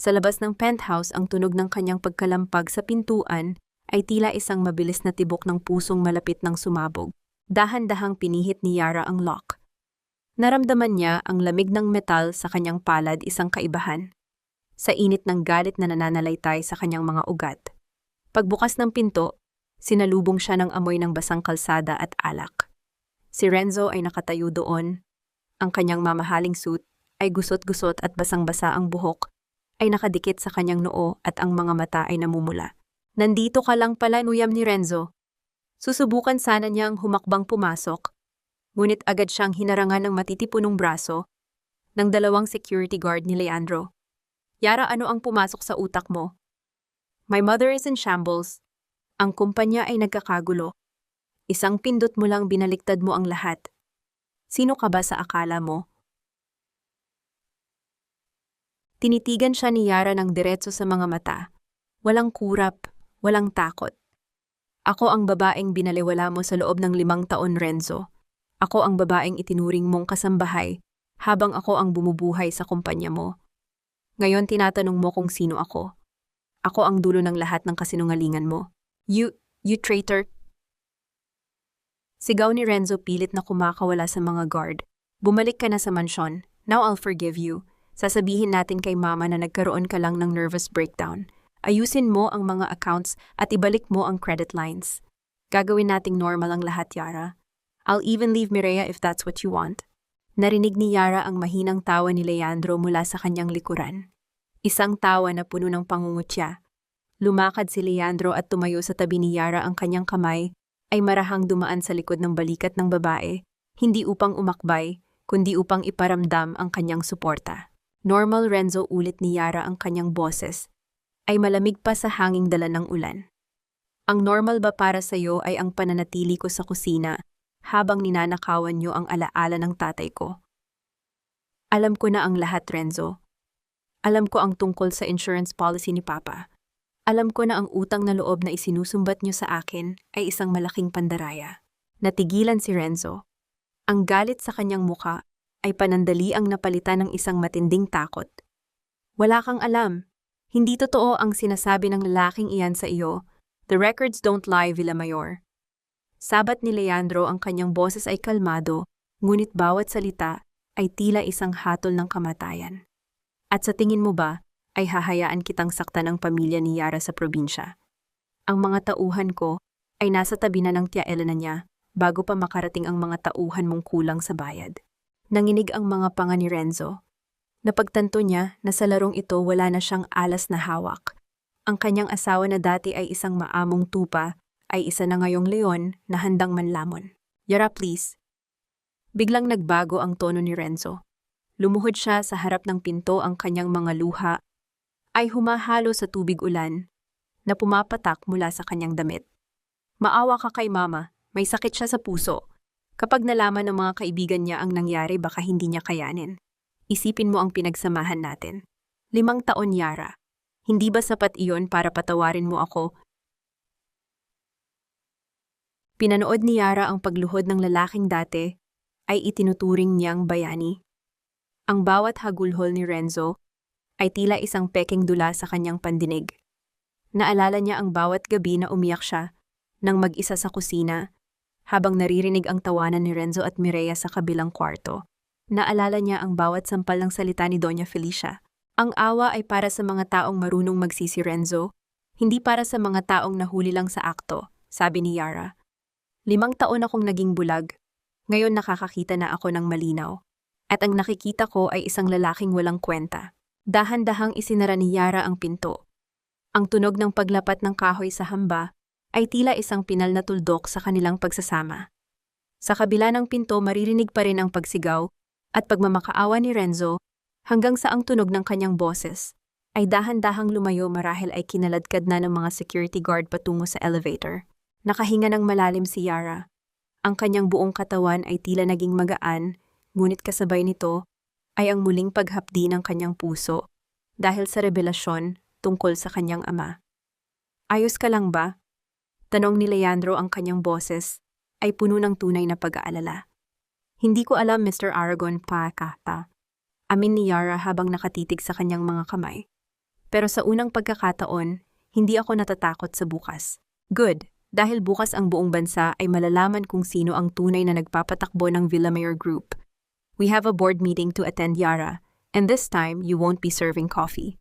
Sa labas ng penthouse, ang tunog ng kanyang pagkalampag sa pintuan ay tila isang mabilis na tibok ng pusong malapit ng sumabog. Dahan-dahang pinihit ni Yara ang lock. Naramdaman niya ang lamig ng metal sa kanyang palad, isang kaibahan. Sa init ng galit na nananalaytay sa kanyang mga ugat. Pagbukas ng pinto, sinalubong siya ng amoy ng basang kalsada at alak. Si Renzo ay nakatayo doon. Ang kanyang mamahaling suit ay gusot-gusot at basang-basa, ang buhok ay nakadikit sa kanyang noo at ang mga mata ay namumula. Nandito ka lang pala, nuyam ni Renzo. Susubukan sana niyang humakbang pumasok. Ngunit agad siyang hinarangan ng matitipunong braso ng 2 security guard ni Leandro. Yara, ano ang pumasok sa utak mo? My mother is in shambles. Ang kumpanya ay nagkakagulo. Isang pindot mo lang binaliktad mo ang lahat. Sino ka ba sa akala mo? Tinitigan siya ni Yara ng diretso sa mga mata. Walang kurap, walang takot. Ako ang babaeng binaliwala mo sa loob ng 5 taon, Renzo. Ako ang babaeng itinuring mong kasambahay habang ako ang bumubuhay sa kumpanya mo. Ngayon tinatanong mo kung sino ako. Ako ang dulo ng lahat ng kasinungalingan mo. You traitor. Sigaw ni Renzo pilit na kumakawala sa mga guard. Bumalik ka na sa mansyon. Now I'll forgive you. Sasabihin natin kay mama na nagkaroon ka lang ng nervous breakdown. Ayusin mo ang mga accounts at ibalik mo ang credit lines. Gagawin nating normal ang lahat, Yara. I'll even leave Mireya if that's what you want. Narinig ni Yara ang mahinang tawa ni Leandro mula sa kanyang likuran. Isang tawa na puno ng pangungutya. Lumakad si Leandro at tumayo sa tabi ni Yara. Ang kanyang kamay ay marahang dumaan sa likod ng balikat ng babae, hindi upang umakbay, kundi upang iparamdam ang kanyang suporta. Normal, Renzo, ulit ni Yara ang kanyang boses, ay malamig pa sa hanging dala ng ulan. Ang normal ba para sa iyo ay ang pananatili ko sa kusina habang ninanakawan niyo ang alaala ng tatay ko? Alam ko na ang lahat, Renzo. Alam ko ang tungkol sa insurance policy ni Papa. Alam ko na ang utang na loob na isinusumbat niyo sa akin ay isang malaking pandaraya. Natigilan si Renzo. Ang galit sa kanyang muka ay panandaliang napalitan ng isang matinding takot. Wala kang alam. Hindi totoo ang sinasabi ng lalaking iyan sa iyo. The records don't lie, Villamayor. Sabat ni Leandro. Ang kanyang boses ay kalmado, ngunit bawat salita ay tila isang hatol ng kamatayan. At sa tingin mo ba, ay hahayaan kitang saktan ang pamilya ni Yara sa probinsya? Ang mga tauhan ko ay nasa tabi na ng Tia Elena niya bago pa makarating ang mga tauhan mong kulang sa bayad. Nanginig ang mga panga ni Renzo. Napagtanto niya na sa larong ito wala na siyang alas na hawak. Ang kanyang asawa na dati ay isang maamong tupa ay isa na ngayong leon na handang manlamon. Yara, please. Biglang nagbago ang tono ni Renzo. Lumuhod siya sa harap ng pinto. Ang kanyang mga luha ay humahalo sa tubig ulan na pumapatak mula sa kanyang damit. Maawa ka kay mama, may sakit siya sa puso. Kapag nalaman ng mga kaibigan niya ang nangyari, baka hindi niya kayanin. Isipin mo ang pinagsamahan natin. 5 taon, Yara. Hindi ba sapat iyon para patawarin mo ako? Pinanood ni Yara ang pagluhod ng lalaking dati ay itinuturing niyang bayani. Ang bawat hagulhol ni Renzo ay tila isang peking dula sa kanyang pandinig. Naalala niya ang bawat gabi na umiyak siya nang mag-isa sa kusina habang naririnig ang tawanan ni Renzo at Mireya sa kabilang kwarto. Naalala niya ang bawat sampal ng salita ni Doña Felicia. Ang awa ay para sa mga taong marunong magsisi, Renzo, hindi para sa mga taong nahuli lang sa akto, sabi ni Yara. 5 taon akong naging bulag. Ngayon nakakakita na ako ng malinaw. At ang nakikita ko ay isang lalaking walang kwenta. Dahan-dahang isinara ni Yara ang pinto. Ang tunog ng paglapat ng kahoy sa hamba ay tila isang pinal na tuldok sa kanilang pagsasama. Sa kabila ng pinto maririnig pa rin ang pagsigaw at pagmamakaawa ni Renzo hanggang sa ang tunog ng kanyang boses ay dahan-dahang lumayo marahil ay kinaladkad na ng mga security guard patungo sa elevator. Nakahinga ng malalim si Yara. Ang kanyang buong katawan ay tila naging magaan, ngunit kasabay nito ay ang muling paghapdi ng kanyang puso dahil sa revelasyon tungkol sa kanyang ama. Ayos ka lang ba? Tanong ni Leandro. Ang kanyang boses ay puno ng tunay na pag-aalala. Hindi ko alam, Mr. Aragon, pakata. Amin ni Yara habang nakatitig sa kanyang mga kamay. Pero sa unang pagkakataon, hindi ako natatakot sa bukas. Good, dahil bukas ang buong bansa ay malalaman kung sino ang tunay na nagpapatakbo ng Villamayor Group. We have a board meeting to attend, Yara, and this time you won't be serving coffee.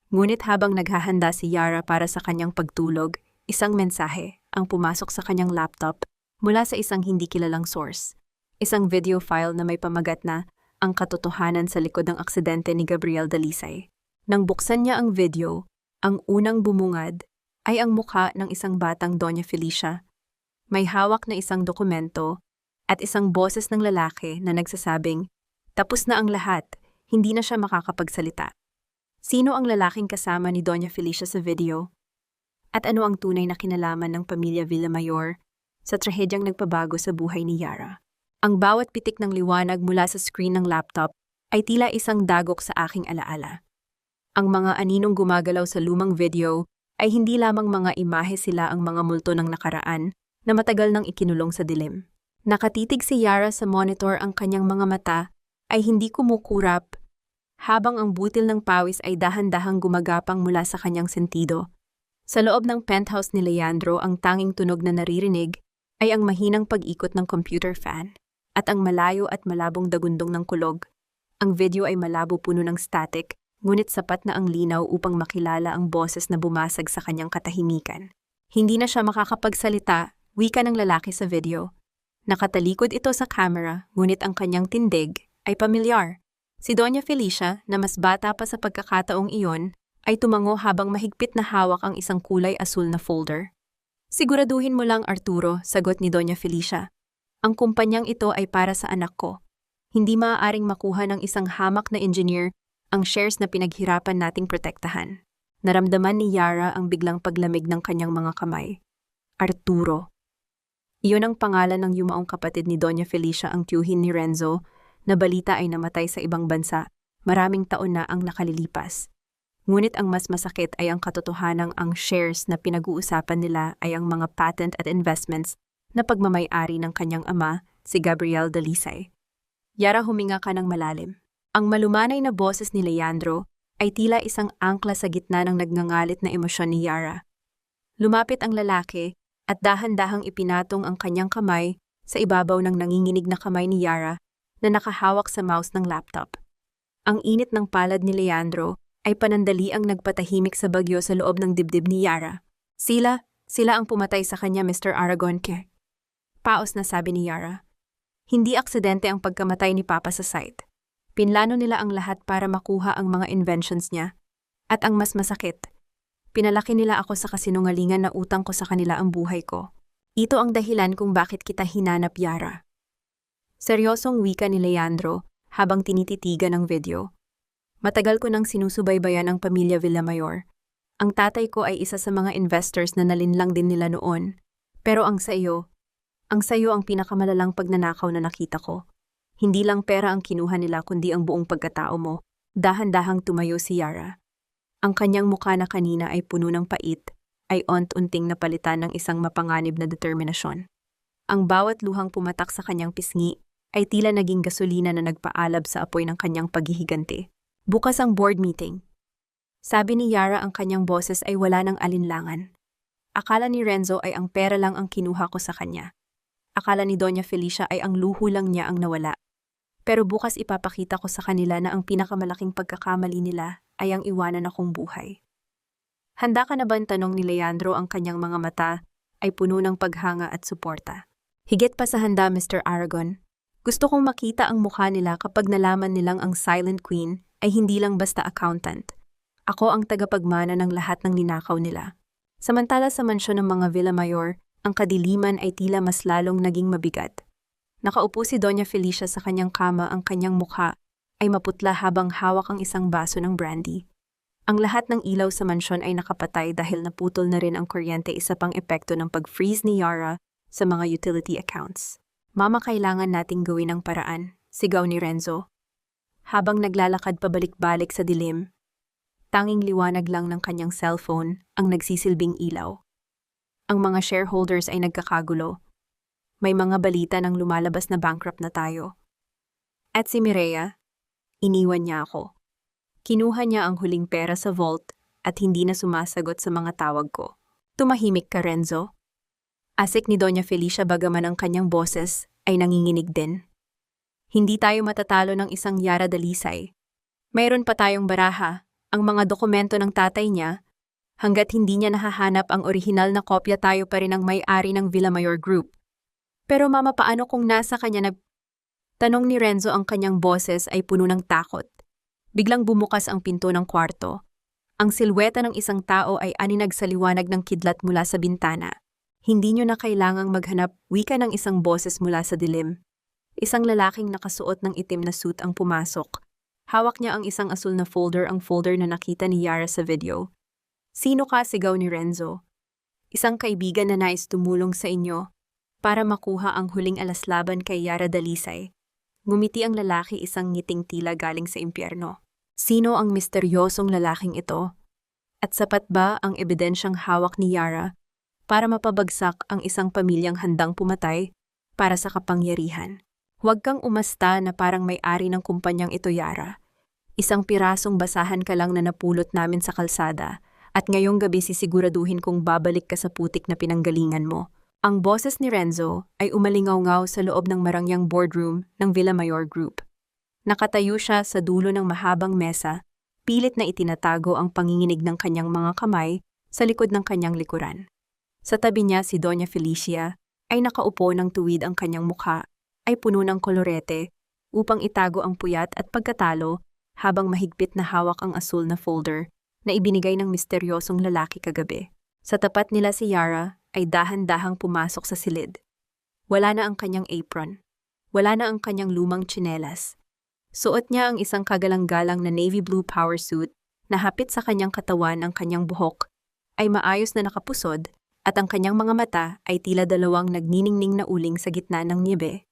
Ngunit habang naghahanda si Yara para sa kanyang pagtulog, isang mensahe ang pumasok sa kanyang laptop mula sa isang hindi kilalang source. Isang video file na may pamagat na ang katotohanan sa likod ng aksidente ni Gabriel Dalisay. Nang buksan niya ang video, ang unang bumungad ay ang mukha ng isang batang Doña Felicia. May hawak na isang dokumento at isang boses ng lalaki na nagsasabing, "Tapos na ang lahat, hindi na siya makakapagsalita." Sino ang lalaking kasama ni Doña Felicia sa video? At ano ang tunay na kinalaman ng pamilya Villamayor sa trahedyang nagpabago sa buhay ni Yara? Ang bawat pitik ng liwanag mula sa screen ng laptop ay tila isang dagok sa aking alaala. Ang mga aninong gumagalaw sa lumang video ay hindi lamang mga imahe, sila ang mga multo ng nakaraan na matagal nang ikinulong sa dilim. Nakatitig si Yara sa monitor. Ang kanyang mga mata ay hindi kumukurap habang ang butil ng pawis ay dahan-dahang gumagapang mula sa kanyang sentido. Sa loob ng penthouse ni Leandro, ang tanging tunog na naririnig ay ang mahinang pag-ikot ng computer fan at ang malayo at malabong dagundong ng kulog. Ang video ay malabo, puno ng static, ngunit sapat na ang linaw upang makilala ang boses na bumasag sa kanyang katahimikan. Hindi na siya makakapagsalita, wika ng lalaki sa video. Nakatalikod ito sa camera, ngunit ang kanyang tindig ay pamilyar. Si Doña Felicia, na mas bata pa sa pagkakataong iyon, ay tumango habang mahigpit na hawak ang isang kulay asul na folder. "Siguraduhin mo lang, Arturo," sagot ni Doña Felicia. "Ang kumpanyang ito ay para sa anak ko. Hindi maaaring makuha ng isang hamak na engineer ang shares na pinaghirapan nating protektahan." Naramdaman ni Yara ang biglang paglamig ng kanyang mga kamay. Arturo. Iyon ang pangalan ng yumaong kapatid ni Doña Felicia, ang tiyuhin ni Renzo, na balita ay namatay sa ibang bansa. Maraming taon na ang nakalilipas. Ngunit ang mas masakit ay ang katotohanang ang shares na pinag-uusapan nila ay ang mga patent at investments na pagmamay-ari ng kanyang ama, si Gabriel Dalisay. Yara, huminga ka ng malalim. Ang malumanay na boses ni Leandro ay tila isang angkla sa gitna ng nagngangalit na emosyon ni Yara. Lumapit ang lalaki at dahan-dahang ipinatong ang kanyang kamay sa ibabaw ng nanginginig na kamay ni Yara na nakahawak sa mouse ng laptop. Ang init ng palad ni Leandro ay panandali ang nagpatahimik sa bagyo sa loob ng dibdib ni Yara. Sila ang pumatay sa kanya, Mr. Aragon. Paos na sabi ni Yara. Hindi aksidente ang pagkamatay ni Papa sa site. Pinlano nila ang lahat para makuha ang mga inventions niya. At ang mas masakit, pinalaki nila ako sa kasinungalingan na utang ko sa kanila ang buhay ko. Ito ang dahilan kung bakit kita hinanap, Yara. Seryosong wika ni Leandro habang tinititigan ang video. Matagal ko nang sinusubaybayan ang pamilya Villamayor. Ang tatay ko ay isa sa mga investors na nalinlang din nila noon. Pero ang sayo ang pinakamalalang pagnanakaw na nakita ko. Hindi lang pera ang kinuha nila kundi ang buong pagkatao mo. Dahan-dahang tumayo si Yara. Ang kanyang mukha na kanina ay puno ng pait, ay unti-unting napalitan ng isang mapanganib na determinasyon. Ang bawat luhang pumatak sa kanyang pisngi ay tila naging gasolina na nagpaalab sa apoy ng kanyang paghihiganti. Bukas ang board meeting. Sabi ni Yara, ang kanyang boses ay wala ng alinlangan. Akala ni Renzo ay ang pera lang ang kinuha ko sa kanya. Akala ni Doña Felicia ay ang luho lang niya ang nawala. Pero bukas ipapakita ko sa kanila na ang pinakamalaking pagkakamali nila ay ang iwanan akong buhay. Handa ka na ba? Tanong ni Leandro, ang kanyang mga mata ay puno ng paghanga at suporta. Higit pa sa handa, Mr. Aragon. Gusto kong makita ang mukha nila kapag nalaman nilang ang Silent Queen ay hindi lang basta accountant. Ako ang tagapagmana ng lahat ng ninakaw nila. Samantala sa mansyon ng mga Villamayor, ang kadiliman ay tila mas lalong naging mabigat. Nakaupo si Doña Felicia sa kanyang kama, ang kanyang mukha ay maputla habang hawak ang isang baso ng brandy. Ang lahat ng ilaw sa mansyon ay nakapatay dahil naputol na rin ang kuryente, isa pang epekto ng pag-freeze ni Yara sa mga utility accounts. "Mama, kailangan nating gawin ang paraan," sigaw ni Renzo. Habang naglalakad pabalik-balik sa dilim, tanging liwanag lang ng kanyang cellphone ang nagsisilbing ilaw. Ang mga shareholders ay nagkakagulo. May mga balita ng lumalabas na bankrupt na tayo. At si Mireya, iniwan niya ako. Kinuha niya ang huling pera sa vault at hindi na sumasagot sa mga tawag ko. "Tumahimik ka, Renzo." Asik ni Doña Felicia, bagaman ang kanyang boses ay nanginginig din. "Hindi tayo matatalo ng isang Yara Dalisay. Mayroon pa tayong baraha, ang mga dokumento ng tatay niya. Hanggat hindi niya nahahanap ang orihinal na kopya, tayo pa rin ang may-ari ng Villamayor Group." "Pero mama, paano kung nasa kanya tanong ni Renzo, ang kanyang boses ay puno ng takot. Biglang bumukas ang pinto ng kwarto. Ang silweta ng isang tao ay aninag sa liwanag ng kidlat mula sa bintana. "Hindi niyo na kailangang maghanap," wika ng isang boses mula sa dilim. Isang lalaking nakasuot ng itim na suit ang pumasok. Hawak niya ang isang asul na folder, ang folder na nakita ni Yara sa video. "Sino ka?" sigaw ni Renzo. "Isang kaibigan na nais tumulong sa inyo para makuha ang huling alaslaban kay Yara Dalisay." Ngumiti ang lalaki, isang ngiting tila galing sa impyerno. Sino ang misteryosong lalaking ito? At sapat ba ang ebidensyang hawak ni Yara para mapabagsak ang isang pamilyang handang pumatay para sa kapangyarihan? Huwag kang umasta na parang may-ari ng kumpanyang ito, Yara. Isang pirasong basahan ka lang na napulot namin sa kalsada, at ngayong gabi sisiguraduhin kong babalik ka sa putik na pinanggalingan mo. Ang boses ni Renzo ay umalingaw-ngaw sa loob ng marangyang boardroom ng Villamayor Group. Nakatayo siya sa dulo ng mahabang mesa, pilit na itinatago ang panginginig ng kanyang mga kamay sa likod ng kanyang likuran. Sa tabi niya si Doña Felicia ay nakaupo ng tuwid, ang kanyang mukha ay puno ng kolorete upang itago ang puyat at pagkatalo habang mahigpit na hawak ang asul na folder na ibinigay ng misteryosong lalaki kagabi. Sa tapat nila si Yara ay dahan-dahang pumasok sa silid. Wala na ang kanyang apron. Wala na ang kanyang lumang tsinelas. Suot niya ang isang kagalang-galang na navy blue power suit na hapit sa kanyang katawan. Ang kanyang buhok ay maayos na nakapusod at ang kanyang mga mata ay tila dalawang nagniningning na uling sa gitna ng niebe.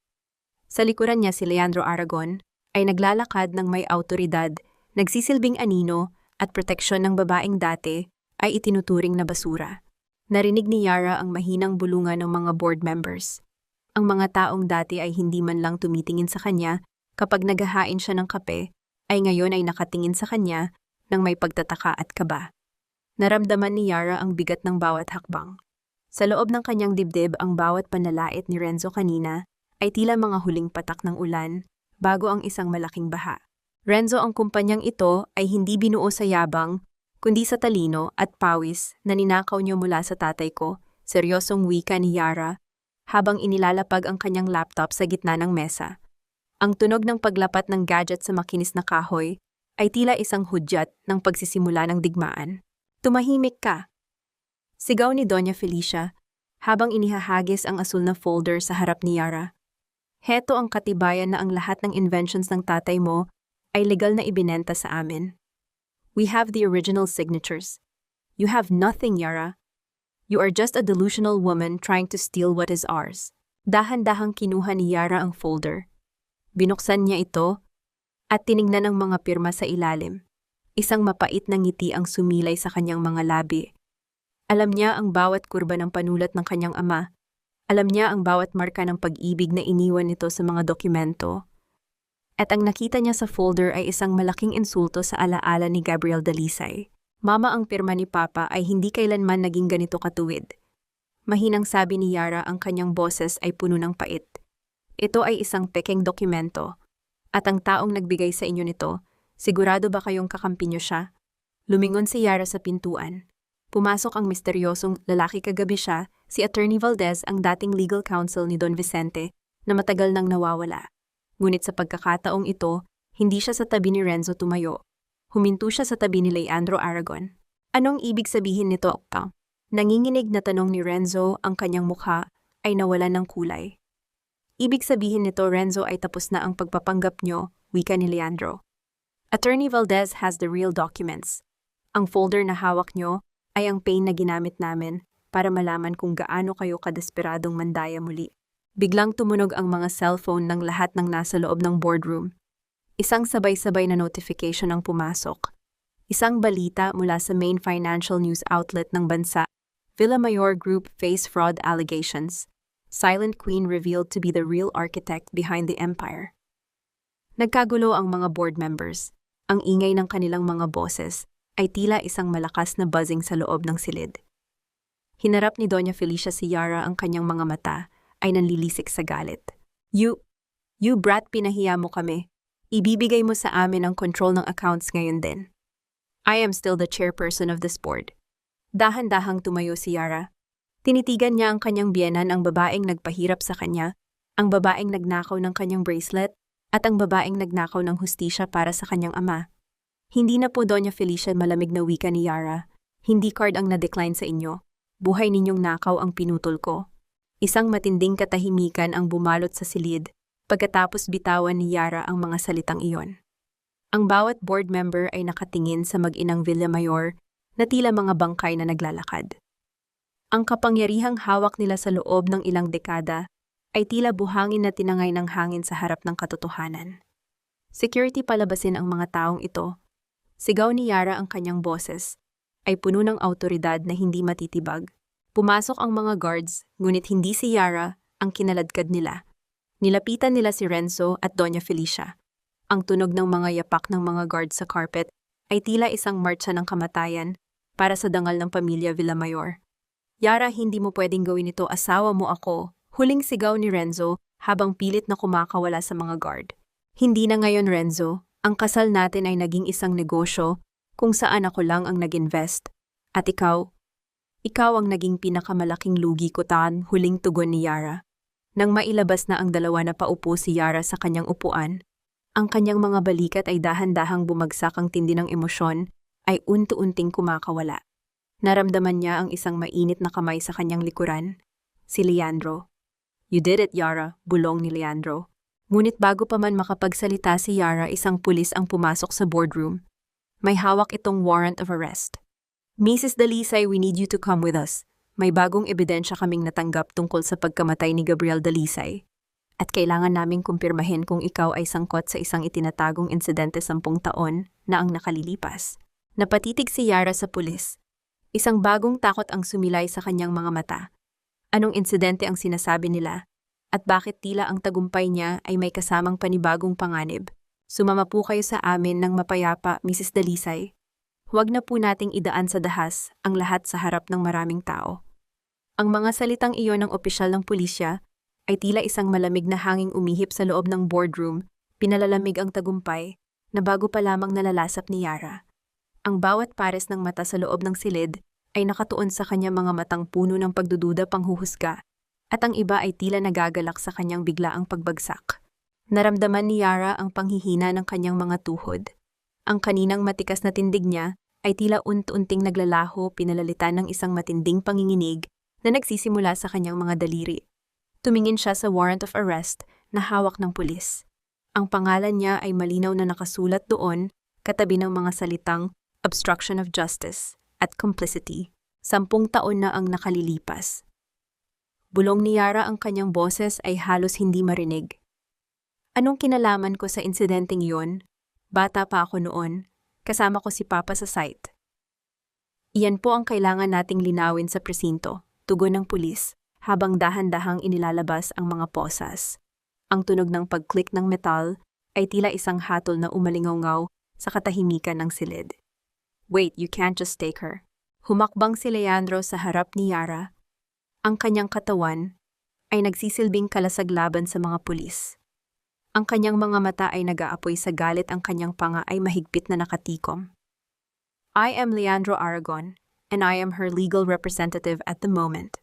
Sa likuran niya si Leandro Aragon ay naglalakad ng may awtoridad, nagsisilbing anino at proteksyon ng babaeng dati ay itinuturing na basura. Narinig ni Yara ang mahinang bulungan ng mga board members. Ang mga taong dati ay hindi man lang tumitingin sa kanya kapag naghahain siya ng kape, ay ngayon ay nakatingin sa kanya ng may pagtataka at kaba. Naramdaman ni Yara ang bigat ng bawat hakbang. Sa loob ng kanyang dibdib, ang bawat panalait ni Renzo kanina ay tila mga huling patak ng ulan bago ang isang malaking baha. Renzo, ang kumpanyang ito ay hindi binuo sa yabang, kundi sa talino at pawis na ninakaw niyo mula sa tatay ko, seryosong wika ni Yara habang inilalapag ang kanyang laptop sa gitna ng mesa. Ang tunog ng paglapat ng gadget sa makinis na kahoy ay tila isang hudyat ng pagsisimula ng digmaan. Tumahimik ka! Sigaw ni Doña Felicia habang inihahagis ang asul na folder sa harap ni Yara. Heto ang katibayan na ang lahat ng inventions ng tatay mo ay legal na ibinenta sa amin. We have the original signatures. You have nothing, Yara. You are just a delusional woman trying to steal what is ours. Dahan-dahang kinuha ni Yara ang folder. Binuksan niya ito at tiningnan ang mga pirma sa ilalim. Isang mapait na ngiti ang sumilay sa kanyang mga labi. Alam niya ang bawat kurba ng panulat ng kanyang ama. Alam niya ang bawat marka ng pag-ibig na iniwan nito sa mga dokumento. At ang nakita niya sa folder ay isang malaking insulto sa alaala ni Gabriel Dalisay. Mama, ang pirma ni Papa ay hindi kailanman naging ganito katuwid. Mahinang sabi ni Yara, ang kanyang boses ay puno ng pait. Ito ay isang pekeng dokumento. At ang taong nagbigay sa inyo nito, sigurado ba kayong kakampi niyo siya? Lumingon si Yara sa pintuan. Pumasok ang misteryosong lalaki. Kagabi siya, si Attorney Valdez, ang dating legal counsel ni Don Vicente, na matagal nang nawawala. Ngunit sa pagkakataong ito, hindi siya sa tabi ni Renzo tumayo. Huminto siya sa tabi ni Leandro Aragon. Anong ibig sabihin nito, Okta? Nanginginig na tanong ni Renzo, ang kanyang mukha ay nawalan ng kulay. Ibig sabihin nito, Renzo, ay tapos na ang pagpapanggap nyo, wika ni Leandro. Attorney Valdez has the real documents. Ang folder na hawak nyo ay ang pain na ginamit namin para malaman kung gaano kayo kadesperadong mandaya muli. Biglang tumunog ang mga cellphone ng lahat ng nasa loob ng boardroom. Isang sabay-sabay na notification ang pumasok. Isang balita mula sa main financial news outlet ng bansa. Villamayor Group face fraud allegations. Silent Queen revealed to be the real architect behind the empire. Nagkagulo ang mga board members. Ang ingay ng kanilang mga boses ay tila isang malakas na buzzing sa loob ng silid. Hinarap ni Doña Felicia si Yara, ang kanyang mga mata ay nanlilisik sa galit. You brat, pinahiya mo kami. Ibibigay mo sa amin ang control ng accounts ngayon din. I am still the chairperson of this board. Dahan-dahang tumayo si Yara. Tinitigan niya ang kanyang biyenan, ang babaeng nagpahirap sa kanya, ang babaeng nagnakaw ng kanyang bracelet, at ang babaeng nagnakaw ng hustisya para sa kanyang ama. Hindi na po, Doña Felicia, malamig na wika ni Yara. Hindi card ang na-decline sa inyo. Buhay ninyong nakaw ang pinutol ko. Isang matinding katahimikan ang bumalot sa silid pagkatapos bitawan ni Yara ang mga salitang iyon. Ang bawat board member ay nakatingin sa mag-inang Villamayor na tila mga bangkay na naglalakad. Ang kapangyarihang hawak nila sa loob ng ilang dekada ay tila buhangin na tinangay ng hangin sa harap ng katotohanan. Security, palabasin ang mga taong ito. Sigaw ni Yara, ang kanyang boses ay puno ng awtoridad na hindi matitibag. Pumasok ang mga guards, ngunit hindi si Yara ang kinaladkad nila. Nilapitan nila si Renzo at Doña Felicia. Ang tunog ng mga yapak ng mga guards sa carpet ay tila isang marcha ng kamatayan para sa dangal ng pamilya Villamayor. Yara, hindi mo pwedeng gawin ito, asawa mo ako. Huling sigaw ni Renzo habang pilit na kumakawala sa mga guard. Hindi na ngayon, Renzo. Ang kasal natin ay naging isang negosyo kung saan ako lang ang nag-invest. At ikaw ang naging pinakamalaking lugi ko, tan, huling tugon ni Yara. Nang mailabas na ang dalawa na paupo si Yara sa kanyang upuan, ang kanyang mga balikat ay dahan-dahang bumagsak, ang tindi ng emosyon ay unti-unting kumakawala. Naramdaman niya ang isang mainit na kamay sa kanyang likuran, si Leandro. You did it, Yara, bulong ni Leandro. Ngunit bago pa man makapagsalita si Yara, isang pulis ang pumasok sa boardroom. May hawak itong warrant of arrest. Mrs. Dalisay, we need you to come with us. May bagong ebidensya kaming natanggap tungkol sa pagkamatay ni Gabriel Dalisay. At kailangan naming kumpirmahin kung ikaw ay sangkot sa isang itinatagong insidente 10 taon na ang nakalilipas. Napatitig si Yara sa pulis. Isang bagong takot ang sumilay sa kanyang mga mata. Anong insidente ang sinasabi nila? At bakit tila ang tagumpay niya ay may kasamang panibagong panganib? Sumama po kayo sa amin ng mapayapa, Mrs. Dalisay. Huwag na po nating idaan sa dahas ang lahat sa harap ng maraming tao. Ang mga salitang iyon ng opisyal ng pulisya ay tila isang malamig na hanging umihip sa loob ng boardroom, pinalalamig ang tagumpay na bago pa lamang nalalasap ni Yara. Ang bawat pares ng mata sa loob ng silid ay nakatuon sa kanyang mga matang puno ng pagdududa, panghuhusga, at ang iba ay tila nagagalak sa kanyang biglaang pagbagsak. Naramdaman ni Yara ang panghihina ng kanyang mga tuhod. Ang kaninang matikas na tindig niya ay tila unti-unting naglalaho, pinalalitan ng isang matinding panginginig na nagsisimula sa kanyang mga daliri. Tumingin siya sa warrant of arrest na hawak ng pulis. Ang pangalan niya ay malinaw na nakasulat doon, katabi ng mga salitang obstruction of justice at complicity. 10 taon na ang nakalilipas. Bulong ni Yara, ang kanyang boses ay halos hindi marinig. Anong kinalaman ko sa insidenteng iyon? Bata pa ako noon, kasama ko si Papa sa site. Iyan po ang kailangan nating linawin sa presinto, tugon ng pulis, habang dahan-dahang inilalabas ang mga posas. Ang tunog ng pag-click ng metal ay tila isang hatol na umalingaw sa katahimikan ng silid. Wait, you can't just take her. Humakbang si Leandro sa harap ni Yara. Ang kanyang katawan ay nagsisilbing kalasaglaban sa mga pulis. Ang kanyang mga mata ay nag-aapoy sa galit, ang kanyang panga ay mahigpit na nakatikom. I am Leandro Aragon, and I am her legal representative at the moment.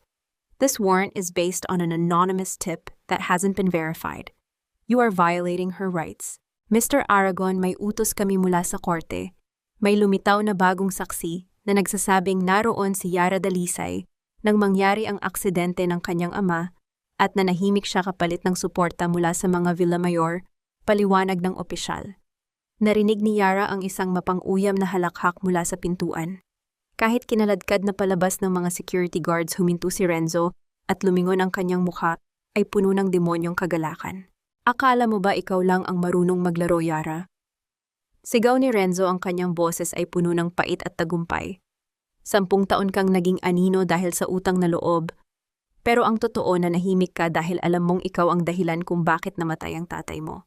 This warrant is based on an anonymous tip that hasn't been verified. You are violating her rights. Mr. Aragon, may utos kami mula sa korte. May lumitaw na bagong saksi na nagsasabing naroon si Yara Dalisay nang mangyari ang aksidente ng kanyang ama at nanahimik siya kapalit ng suporta mula sa mga Villamayor, paliwanag ng opisyal. Narinig ni Yara ang isang mapang-uyam na halakhak mula sa pintuan. Kahit kinaladkad na palabas ng mga security guards, huminto si Renzo at lumingon ang kanyang mukha ay puno ng demonyong kagalakan. Akala mo ba ikaw lang ang marunong maglaro, Yara? Sigaw ni Renzo, ang kanyang boses ay puno ng pait at tagumpay. 10 taon kang naging anino dahil sa utang na loob, pero ang totoo na nahimik ka dahil alam mong ikaw ang dahilan kung bakit namatay ang tatay mo.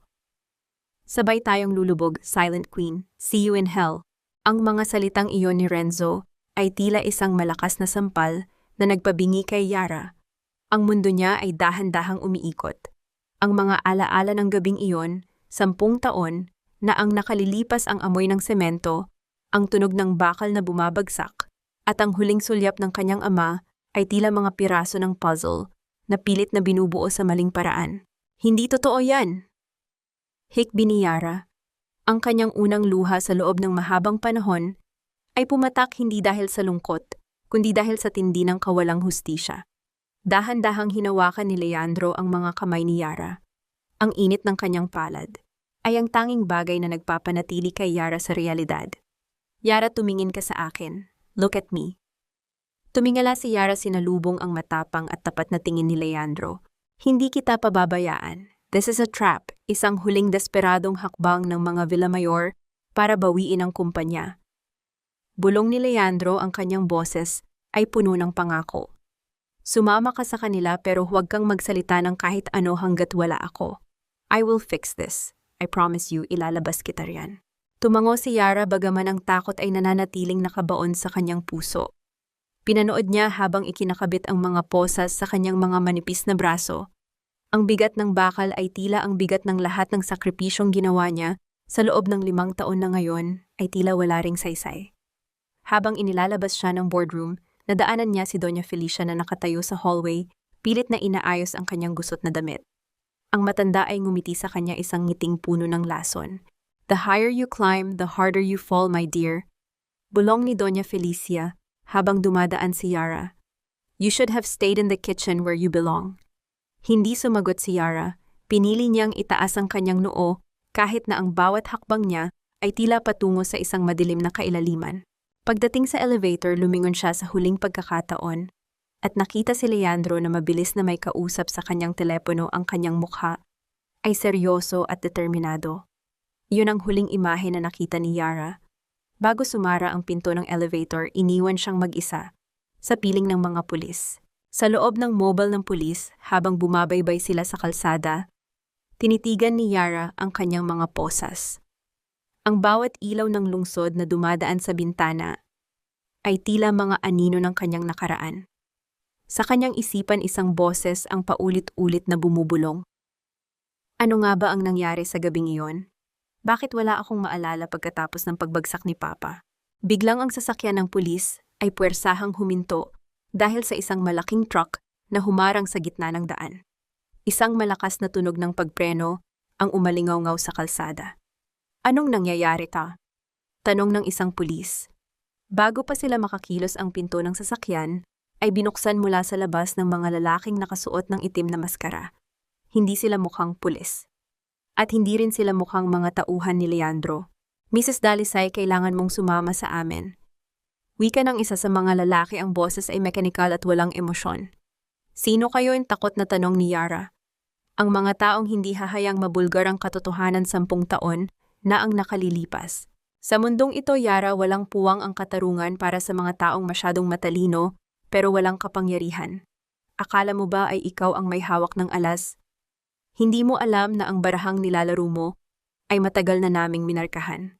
Sabay tayong lulubog, Silent Queen. See you in hell. Ang mga salitang iyon ni Renzo ay tila isang malakas na sampal na nagpabingi kay Yara. Ang mundo niya ay dahan-dahang umiikot. Ang mga alaala ng gabing iyon, 10 taon, na ang nakalilipas, ang amoy ng semento, ang tunog ng bakal na bumabagsak, at ang huling sulyap ng kanyang ama ay tila mga piraso ng puzzle na pilit na binubuo sa maling paraan. Hindi totoo yan! Hikbi ni Yara. Ang kanyang unang luha sa loob ng mahabang panahon ay pumatak hindi dahil sa lungkot, kundi dahil sa tindi ng kawalang hustisya. Dahan-dahang hinawakan ni Leandro ang mga kamay ni Yara. Ang init ng kanyang palad ay ang tanging bagay na nagpapanatili kay Yara sa realidad. Yara, tumingin ka sa akin. Look at me. Tumingala si Yara, sinalubong ang matapang at tapat na tingin ni Leandro. Hindi kita pababayaan. This is a trap, isang huling desperadong hakbang ng mga Villamayor para bawiin ang kumpanya. Bulong ni Leandro, ang kanyang boses ay puno ng pangako. Sumama ka sa kanila pero huwag kang magsalita ng kahit ano hanggat wala ako. I will fix this. I promise you, ilalabas kita riyan. Tumango si Yara bagaman ang takot ay nananatiling nakabaon sa kanyang puso. Pinanood niya habang ikinakabit ang mga posas sa kanyang mga manipis na braso. Ang bigat ng bakal ay tila ang bigat ng lahat ng sakripisyong ginawa niya sa loob ng 5 taon na ngayon ay tila wala ring saysay. Habang inilalabas siya ng boardroom, nadaanan niya si Doña Felicia na nakatayo sa hallway, pilit na inaayos ang kanyang gusot na damit. Ang matanda ay ngumiti sa kanya isang ngiting puno ng lason. "The higher you climb, the harder you fall, my dear." Bulong ni Doña Felicia habang dumadaan si Yara. "You should have stayed in the kitchen where you belong." Hindi sumagot si Yara. Pinili niyang itaas ang kanyang noo kahit na ang bawat hakbang niya ay tila patungo sa isang madilim na kailaliman. Pagdating sa elevator, lumingon siya sa huling pagkakataon at nakita si Leandro na mabilis na may kausap sa kanyang telepono. Ang kanyang mukha ay seryoso at determinado. Yun ang huling imahe na nakita ni Yara. Bago sumara ang pinto ng elevator, iniwan siyang mag-isa sa piling ng mga pulis. Sa loob ng mobile ng pulis, habang bumabaybay sila sa kalsada, tinitigan ni Yara ang kanyang mga posas. Ang bawat ilaw ng lungsod na dumadaan sa bintana ay tila mga anino ng kanyang nakaraan. Sa kanyang isipan, isang boses ang paulit-ulit na bumubulong. Ano nga ba ang nangyari sa gabing iyon? Bakit wala akong maalala pagkatapos ng pagbagsak ni Papa? Biglang ang sasakyan ng pulis ay puwersahang huminto dahil sa isang malaking truck na humarang sa gitna ng daan. Isang malakas na tunog ng pagpreno ang umalingaw-ngaw sa kalsada. "Anong nangyayari ka?" tanong ng isang pulis. Bago pa sila makakilos, ang pinto ng sasakyan ay binuksan mula sa labas ng mga lalaking nakasuot ng itim na maskara. Hindi sila mukhang pulis. At hindi rin sila mukhang mga tauhan ni Leandro. "Mrs. Dalisay, kailangan mong sumama sa amin." Wika ng isa sa mga lalaki, ang boses ay mekanikal at walang emosyon. "Sino kayo?" takot na tanong ni Yara. Ang mga taong hindi hahayang mabulgar ang katotohanan 10 taon na ang nakalilipas. Sa mundong ito, Yara, walang puwang ang katarungan para sa mga taong masyadong matalino pero walang kapangyarihan. Akala mo ba ay ikaw ang may hawak ng alas? Hindi mo alam na ang barahang nilalaro mo ay matagal na naming minarkahan.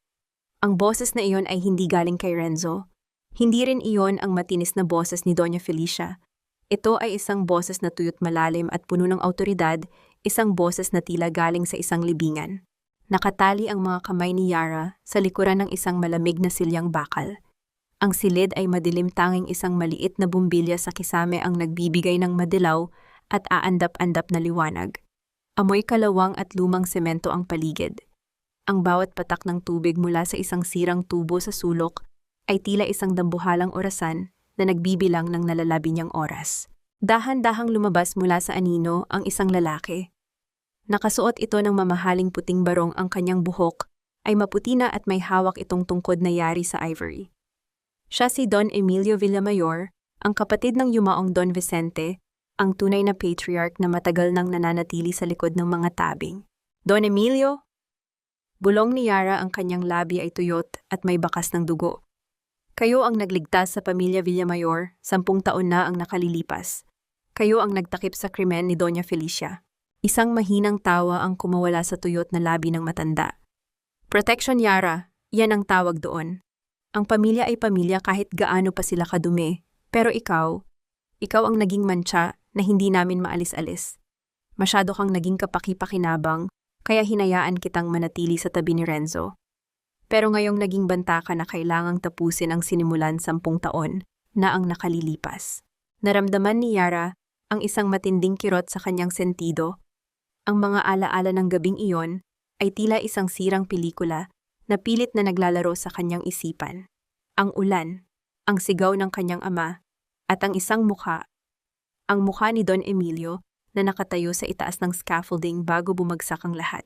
Ang boses na iyon ay hindi galing kay Renzo. Hindi rin iyon ang matinis na boses ni Doña Felicia. Ito ay isang boses na tuyot malalim at puno ng awtoridad, isang boses na tila galing sa isang libingan. Nakatali ang mga kamay ni Yara sa likuran ng isang malamig na silyang bakal. Ang silid ay madilim, tanging isang maliit na bumbilya sa kisame ang nagbibigay ng madilaw at aandap-andap na liwanag. Amoy kalawang at lumang semento ang paligid. Ang bawat patak ng tubig mula sa isang sirang tubo sa sulok ay tila isang dambuhalang orasan na nagbibilang ng nalalabi niyang oras. Dahan-dahang lumabas mula sa anino ang isang lalaki. Nakasuot ito ng mamahaling puting barong, ang kanyang buhok ay maputi na at may hawak itong tungkod na yari sa ivory. Siya si Don Emilio Villamayor, ang kapatid ng yumaong Don Vicente, ang tunay na patriarch na matagal nang nananatili sa likod ng mga tabing. "Don Emilio?" Bulong ni Yara, ang kanyang labi ay tuyot at may bakas ng dugo. "Kayo ang nagligtas sa pamilya Villamayor, 10 taon na ang nakalilipas. Kayo ang nagtakip sa krimen ni Doña Felicia." Isang mahinang tawa ang kumawala sa tuyot na labi ng matanda. "Protection, Yara, yan ang tawag doon. Ang pamilya ay pamilya kahit gaano pa sila kadumi. Pero ikaw ang naging mantsa na hindi namin maalis-alis. Masyado kang naging kapaki-pakinabang, kaya hinayaan kitang manatili sa tabi ni Renzo. Pero ngayong naging banta ka na kailangang tapusin ang sinimulan 10 taon na ang nakalilipas." Naramdaman ni Yara ang isang matinding kirot sa kanyang sentido. Ang mga alaala ng gabing iyon ay tila isang sirang pelikula na pilit na naglalaro sa kanyang isipan. Ang ulan, ang sigaw ng kanyang ama, at ang isang mukha. Ang mukha ni Don Emilio na nakatayo sa itaas ng scaffolding bago bumagsak ang lahat.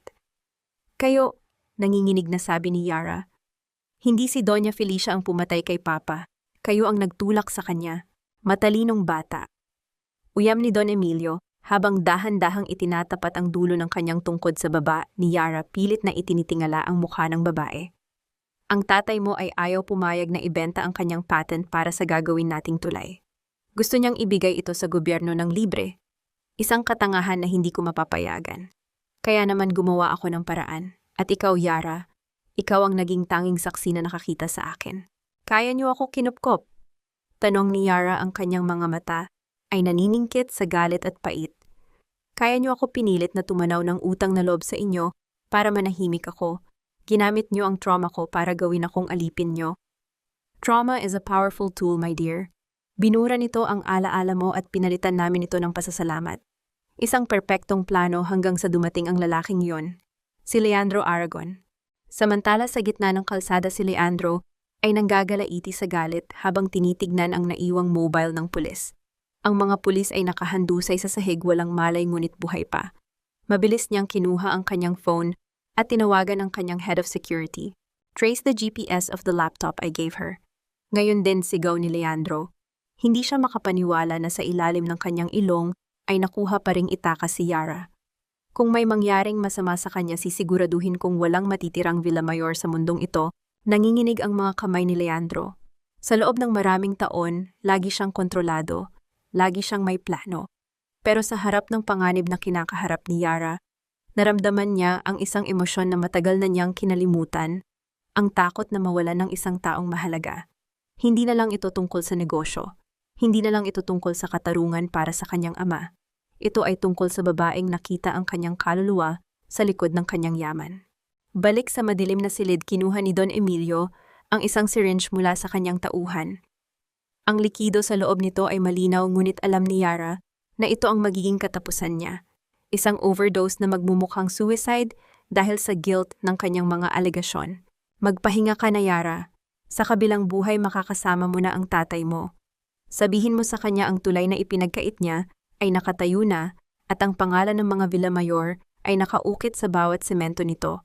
"Kayo," nanginginig na sabi ni Yara. "Hindi si Doña Felicia ang pumatay kay Papa. Kayo ang nagtulak sa kanya. Matalinong bata." Uyam ni Don Emilio, habang dahan-dahang itinatapat ang dulo ng kanyang tungkod sa baba ni Yara, pilit na itinitingala ang mukha ng babae. "Ang tatay mo ay ayaw pumayag na ibenta ang kanyang patent para sa gagawin nating tulay. Gusto niyang ibigay ito sa gobyerno ng libre. Isang katangahan na hindi ko mapapayagan. Kaya naman gumawa ako ng paraan. At ikaw, Yara, ikaw ang naging tanging saksi na nakakita sa akin. Kaya niyo ako kinupkop. Tanong ni Yara, ang kanyang mga mata ay naniningkit sa galit at pait. Kaya niyo ako pinilit na tumanaw ng utang na loob sa inyo para manahimik ako. Ginamit niyo ang trauma ko para gawin akong alipin niyo. Trauma is a powerful tool, my dear. Binura nito ang alaala mo at pinalitan namin ito ng pasasalamat. Isang perpektong plano hanggang sa dumating ang lalaking yon, si Leandro Aragon. Samantala sa gitna ng kalsada si Leandro ay nanggagalaiti sa galit habang tinitignan ang naiwang mobile ng pulis. Ang mga pulis ay nakahandusay sa sahig, walang malay ngunit buhay pa. Mabilis niyang kinuha ang kanyang phone at tinawagan ang kanyang head of security. Trace the GPS of the laptop I gave her. Ngayon din sigaw ni Leandro. Hindi siya makapaniwala na sa ilalim ng kanyang ilong ay nakuha pa ring itakas si Yara. Kung may mangyaring masama sa kanya, sisiguraduhin kong walang matitirang Villamayor sa mundong ito. Nanginginig ang mga kamay ni Leandro. Sa loob ng maraming taon, lagi siyang kontrolado, lagi siyang may plano. Pero sa harap ng panganib na kinakaharap ni Yara, naramdaman niya ang isang emosyon na matagal na niyang kinalimutan, ang takot na mawalan ng isang taong mahalaga. Hindi na lang ito tungkol sa negosyo. Hindi na lang ito tungkol sa katarungan para sa kanyang ama. Ito ay tungkol sa babaeng nakita ang kanyang kaluluwa sa likod ng kanyang yaman. Balik sa madilim na silid, kinuha ni Don Emilio ang isang syringe mula sa kanyang tauhan. Ang likido sa loob nito ay malinaw, ngunit alam ni Yara na ito ang magiging katapusan niya. Isang overdose na magmumukhang suicide dahil sa guilt ng kanyang mga alegasyon. Magpahinga ka na, Yara. Sa kabilang buhay makakasama mo na ang tatay mo. Sabihin mo sa kanya ang tulay na ipinagkait niya ay nakatayo na at ang pangalan ng mga Villamayor ay nakaukit sa bawat semento nito.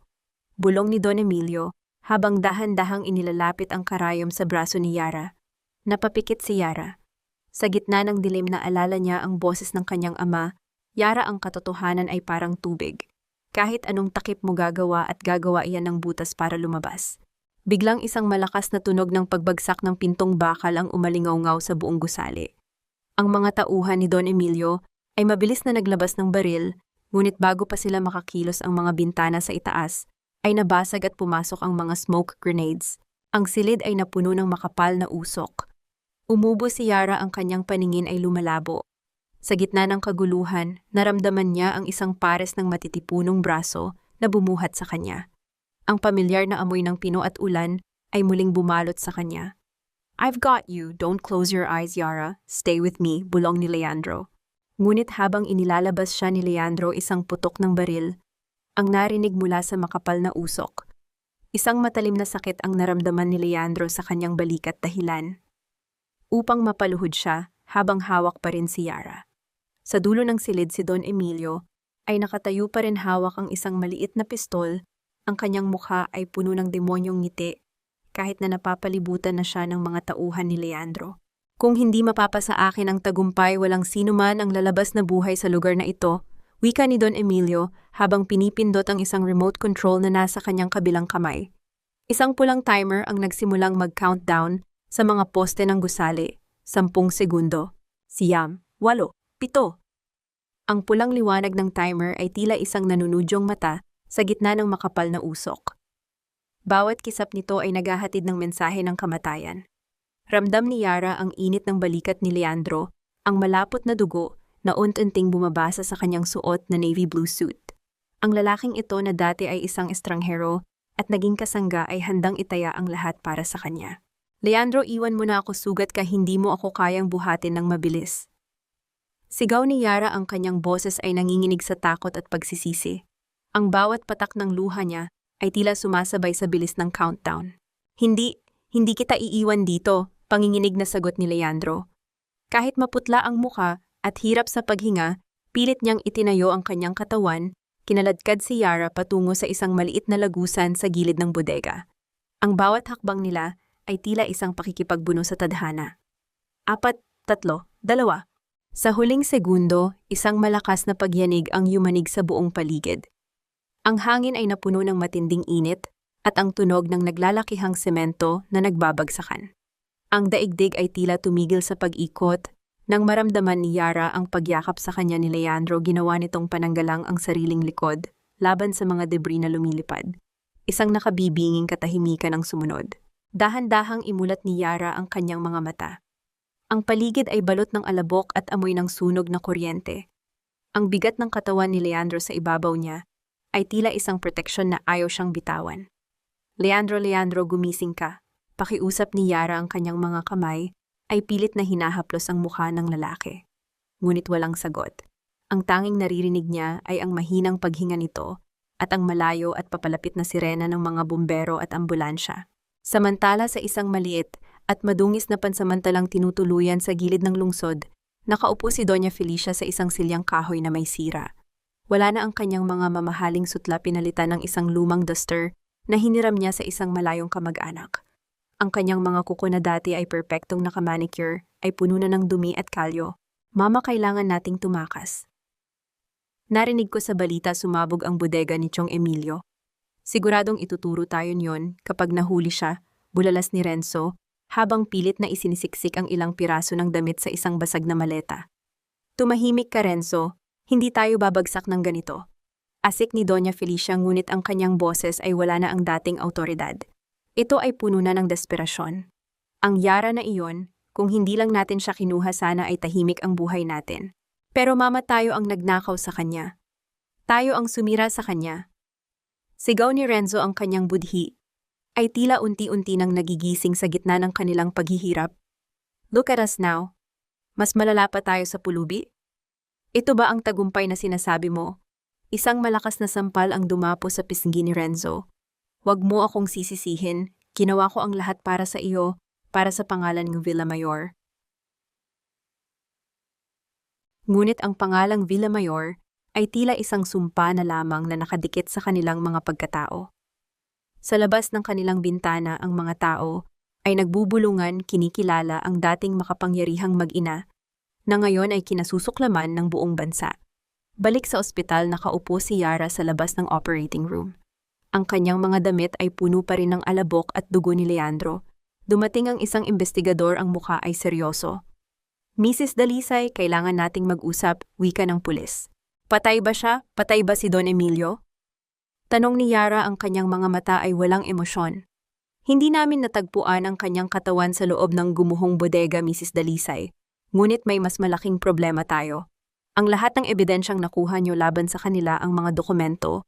Bulong ni Don Emilio habang dahan-dahang inilalapit ang karayom sa braso ni Yara. Napapikit si Yara. Sa gitna ng dilim na alala niya ang boses ng kanyang ama. Yara, ang katotohanan ay parang tubig. Kahit anong takip mo gagawa at gagawa iyan ng butas para lumabas. Biglang isang malakas na tunog ng pagbagsak ng pintong bakal ang umalingaw-ngaw sa buong gusali. Ang mga tauhan ni Don Emilio ay mabilis na naglabas ng baril, ngunit bago pa sila makakilos ang mga bintana sa itaas, ay nabasag at pumasok ang mga smoke grenades. Ang silid ay napuno ng makapal na usok. Umubo si Yara, ang kanyang paningin ay lumalabo. Sa gitna ng kaguluhan, naramdaman niya ang isang pares ng matitipunong braso na bumuhat sa kanya. Ang pamilyar na amoy ng pino at ulan ay muling bumalot sa kanya. I've got you, don't close your eyes, Yara. Stay with me, bulong ni Leandro. Ngunit habang inilalabas siya ni Leandro isang putok ng baril, ang narinig mula sa makapal na usok. Isang matalim na sakit ang naramdaman ni Leandro sa kanyang balikat, dahilan upang mapaluhod siya habang hawak pa rin si Yara. Sa dulo ng silid si Don Emilio ay nakatayo pa rin, hawak ang isang maliit na pistol. Ang kanyang mukha ay puno ng demonyong ngiti kahit na napapalibutan na siya ng mga tauhan ni Leandro. Kung hindi mapapasa akin ang tagumpay, walang sino man ang lalabas na buhay sa lugar na ito, wika ni Don Emilio habang pinipindot ang isang remote control na nasa kanyang kabilang kamay. Isang pulang timer ang nagsimulang mag-countdown sa mga poste ng gusali. 10 segundo. 9, 8, 7. Ang pulang liwanag ng timer ay tila isang nanunudyong mata sa gitna ng makapal na usok. Bawat kisap nito ay naghahatid ng mensahe ng kamatayan. Ramdam ni Yara ang init ng balikat ni Leandro, ang malapot na dugo na unti-unting bumabasa sa kanyang suot na navy blue suit. Ang lalaking ito na dati ay isang estranghero at naging kasangga ay handang itaya ang lahat para sa kanya. Leandro, iwan mo na ako, sugat ka, hindi mo ako kayang buhatin ng mabilis. Sigaw ni Yara, ang kanyang boses ay nanginginig sa takot at pagsisisi. Ang bawat patak ng luha niya ay tila sumasabay sa bilis ng countdown. Hindi kita iiwan dito, panginginig na sagot ni Leandro. Kahit maputla ang muka at hirap sa paghinga, pilit niyang itinayo ang kanyang katawan, kinaladkad si Yara patungo sa isang maliit na lagusan sa gilid ng bodega. Ang bawat hakbang nila ay tila isang pakikipagbuno sa tadhana. 4, 3, 2. Sa huling segundo, isang malakas na pagyanig ang yumanig sa buong paligid. Ang hangin ay napuno ng matinding init at ang tunog ng naglalakihang semento na nagbabagsakan. Ang daigdig ay tila tumigil sa pag-ikot. Nang maramdaman ni Yara ang pagyakap sa kanya ni Leandro, ginawa nitong pananggalang ang sariling likod laban sa mga debris na lumilipad. Isang nakabibinging katahimikan ang sumunod. Dahan-dahang imulat ni Yara ang kanyang mga mata. Ang paligid ay balot ng alabok at amoy ng sunog na kuryente. Ang bigat ng katawan ni Leandro sa ibabaw niya ay tila isang proteksyon na ayaw siyang bitawan. Leandro, gumising ka. Pakiusap ni Yara ang kanyang mga kamay ay pilit na hinahaplos ang mukha ng lalaki. Ngunit walang sagot. Ang tanging naririnig niya ay ang mahinang paghinga nito at ang malayo at papalapit na sirena ng mga bumbero at ambulansya. Samantala sa isang maliit at madungis na pansamantalang tinutuluyan sa gilid ng lungsod, nakaupo si Doña Felicia sa isang silyang kahoy na may sira. Wala na ang kanyang mga mamahaling sutla, pinalitan ng isang lumang duster na hiniram niya sa isang malayong kamag-anak. Ang kanyang mga kuko na dati ay perpektong nakamanicure ay puno na ng dumi at kalyo. Mama, kailangan nating tumakas. Narinig ko sa balita sumabog ang bodega ni Chong Emilio. Siguradong ituturo tayo niyon kapag nahuli siya, bulalas ni Renzo, habang pilit na isinisiksik ang ilang piraso ng damit sa isang basag na maleta. Tumahimik ka, Renzo, hindi tayo babagsak ng ganito. Asik ni Doña Felicia, ngunit ang kanyang boses ay wala na ang dating awtoridad. Ito ay puno na ng desperasyon. Ang Yara na iyon, kung hindi lang natin siya kinuha, sana ay tahimik ang buhay natin. Pero mama, tayo ang nagnakaw sa kanya. Tayo ang sumira sa kanya. Sigaw ni Renzo, ang kanyang budhi ay tila unti-unti nang nagigising sa gitna ng kanilang paghihirap. Look at us now. Mas malala pa tayo sa pulubi? Ito ba ang tagumpay na sinasabi mo? Isang malakas na sampal ang dumapo sa pisngi ni Renzo. Huwag mo akong sisisihin, ginawa ko ang lahat para sa iyo, para sa pangalan ng Villamayor. Ngunit ang pangalang Villamayor ay tila isang sumpa na lamang na nakadikit sa kanilang mga pagkatao. Sa labas ng kanilang bintana, ang mga tao ay nagbubulungan, kinikilala ang dating makapangyarihang mag-ina na ngayon ay kinasusuklaman ng buong bansa. Balik sa ospital, nakaupo si Yara sa labas ng operating room. Ang kanyang mga damit ay puno pa rin ng alabok at dugo ni Leandro. Dumating ang isang investigador, ang mukha ay seryoso. Mrs. Dalisay, kailangan nating mag-usap, wika ng pulis. Patay ba siya? Patay ba si Don Emilio? Tanong ni Yara, ang kanyang mga mata ay walang emosyon. Hindi namin natagpuan ang kanyang katawan sa loob ng gumuhong bodega, Mrs. Dalisay. Ngunit may mas malaking problema tayo. Ang lahat ng ebidensyang nakuha niyo laban sa kanila, ang mga dokumento,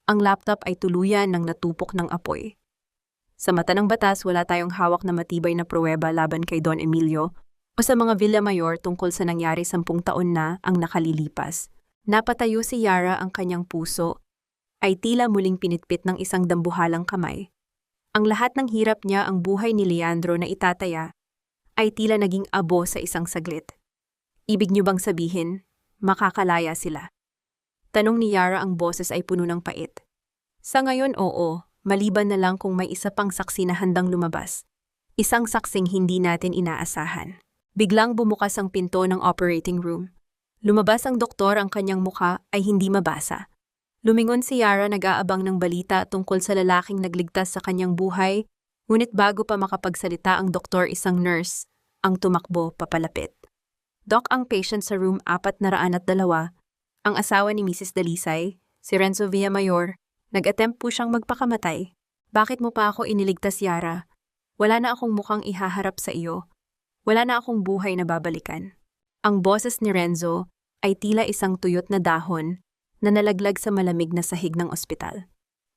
ang laptop ay tuluyan ng natupok ng apoy. Sa mata ng batas, wala tayong hawak na matibay na pruweba laban kay Don Emilio o sa mga Villamayor tungkol sa nangyari 10 taon na ang nakalilipas. Napatayo si Yara, ang kanyang puso ay tila muling pinitpit ng isang dambuhalang kamay. Ang lahat ng hirap niya, ang buhay ni Leandro na itataya, ay tila naging abo sa isang saglit. Ibig niyo bang sabihin, makakalaya sila? Tanong ni Yara, ang boses ay puno ng pait. Sa ngayon, oo, maliban na lang kung may isa pang saksi na handang lumabas. Isang saksing hindi natin inaasahan. Biglang bumukas ang pinto ng operating room. Lumabas ang doktor, ang kanyang mukha ay hindi mabasa. Lumingon si Yara, nag-aabang ng balita tungkol sa lalaking nagligtas sa kanyang buhay, ngunit bago pa makapagsalita ang doktor, isang nurse ang tumakbo papalapit. Doc, ang patient sa room 402, ang asawa ni Mrs. Dalisay, si Renzo Villamayor, nag-attempt po siyang magpakamatay. Bakit mo pa ako iniligtas, Yara? Wala na akong mukhang ihaharap sa iyo. Wala na akong buhay na babalikan. Ang boses ni Renzo ay tila isang tuyot na dahon na nalaglag sa malamig na sahig ng ospital.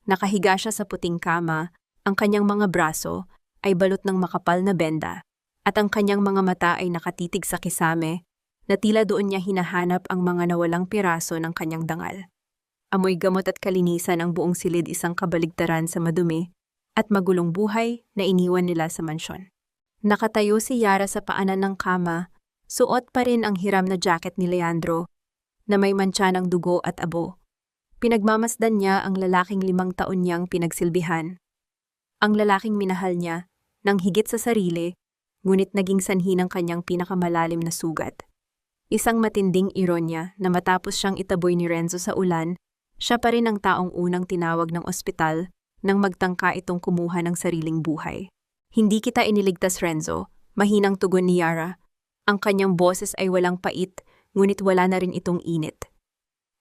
Nakahiga siya sa puting kama, ang kanyang mga braso ay balot ng makapal na benda, at ang kanyang mga mata ay nakatitig sa kisame na tila doon niya hinahanap ang mga nawalang piraso ng kanyang dangal. Amoy gamot at kalinisan ang buong silid, isang kabaligtaran sa madumi at magulong buhay na iniwan nila sa mansyon. Nakatayo si Yara sa paanan ng kama, suot pa rin ang hiram na jacket ni Leandro na may mantsa ng dugo at abo. Pinagmamasdan niya ang lalaking 5 taon niyang pinagsilbihan. Ang lalaking minahal niya nang higit sa sarili, ngunit naging sanhi ng kanyang pinakamalalim na sugat. Isang matinding ironya na matapos siyang itaboy ni Renzo sa ulan, siya pa rin ang taong unang tinawag ng ospital nang magtangka itong kumuha ng sariling buhay. Hindi kita iniligtas, Renzo, mahinang tugon ni Yara. Ang kanyang boses ay walang pait, ngunit wala na rin itong init.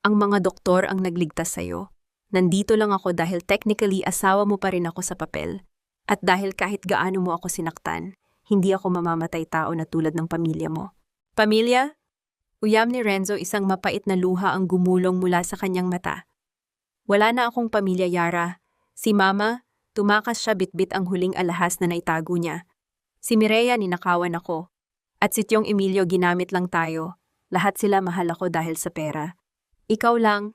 Ang mga doktor ang nagligtas sa'yo. Nandito lang ako dahil technically asawa mo pa rin ako sa papel. At dahil kahit gaano mo ako sinaktan, Hindi ako mamamatay tao na tulad ng pamilya mo. Pamilya? Uyam ni Renzo, isang mapait na luha ang gumulong mula sa kanyang mata. Wala na akong pamilya, Yara. Si Mama, tumakas siya bitbit ang huling alahas na naitago niya. Si Mireya, ninakawan ako. At si Tiong Emilio, ginamit lang tayo. Lahat sila mahal ako dahil sa pera. Ikaw lang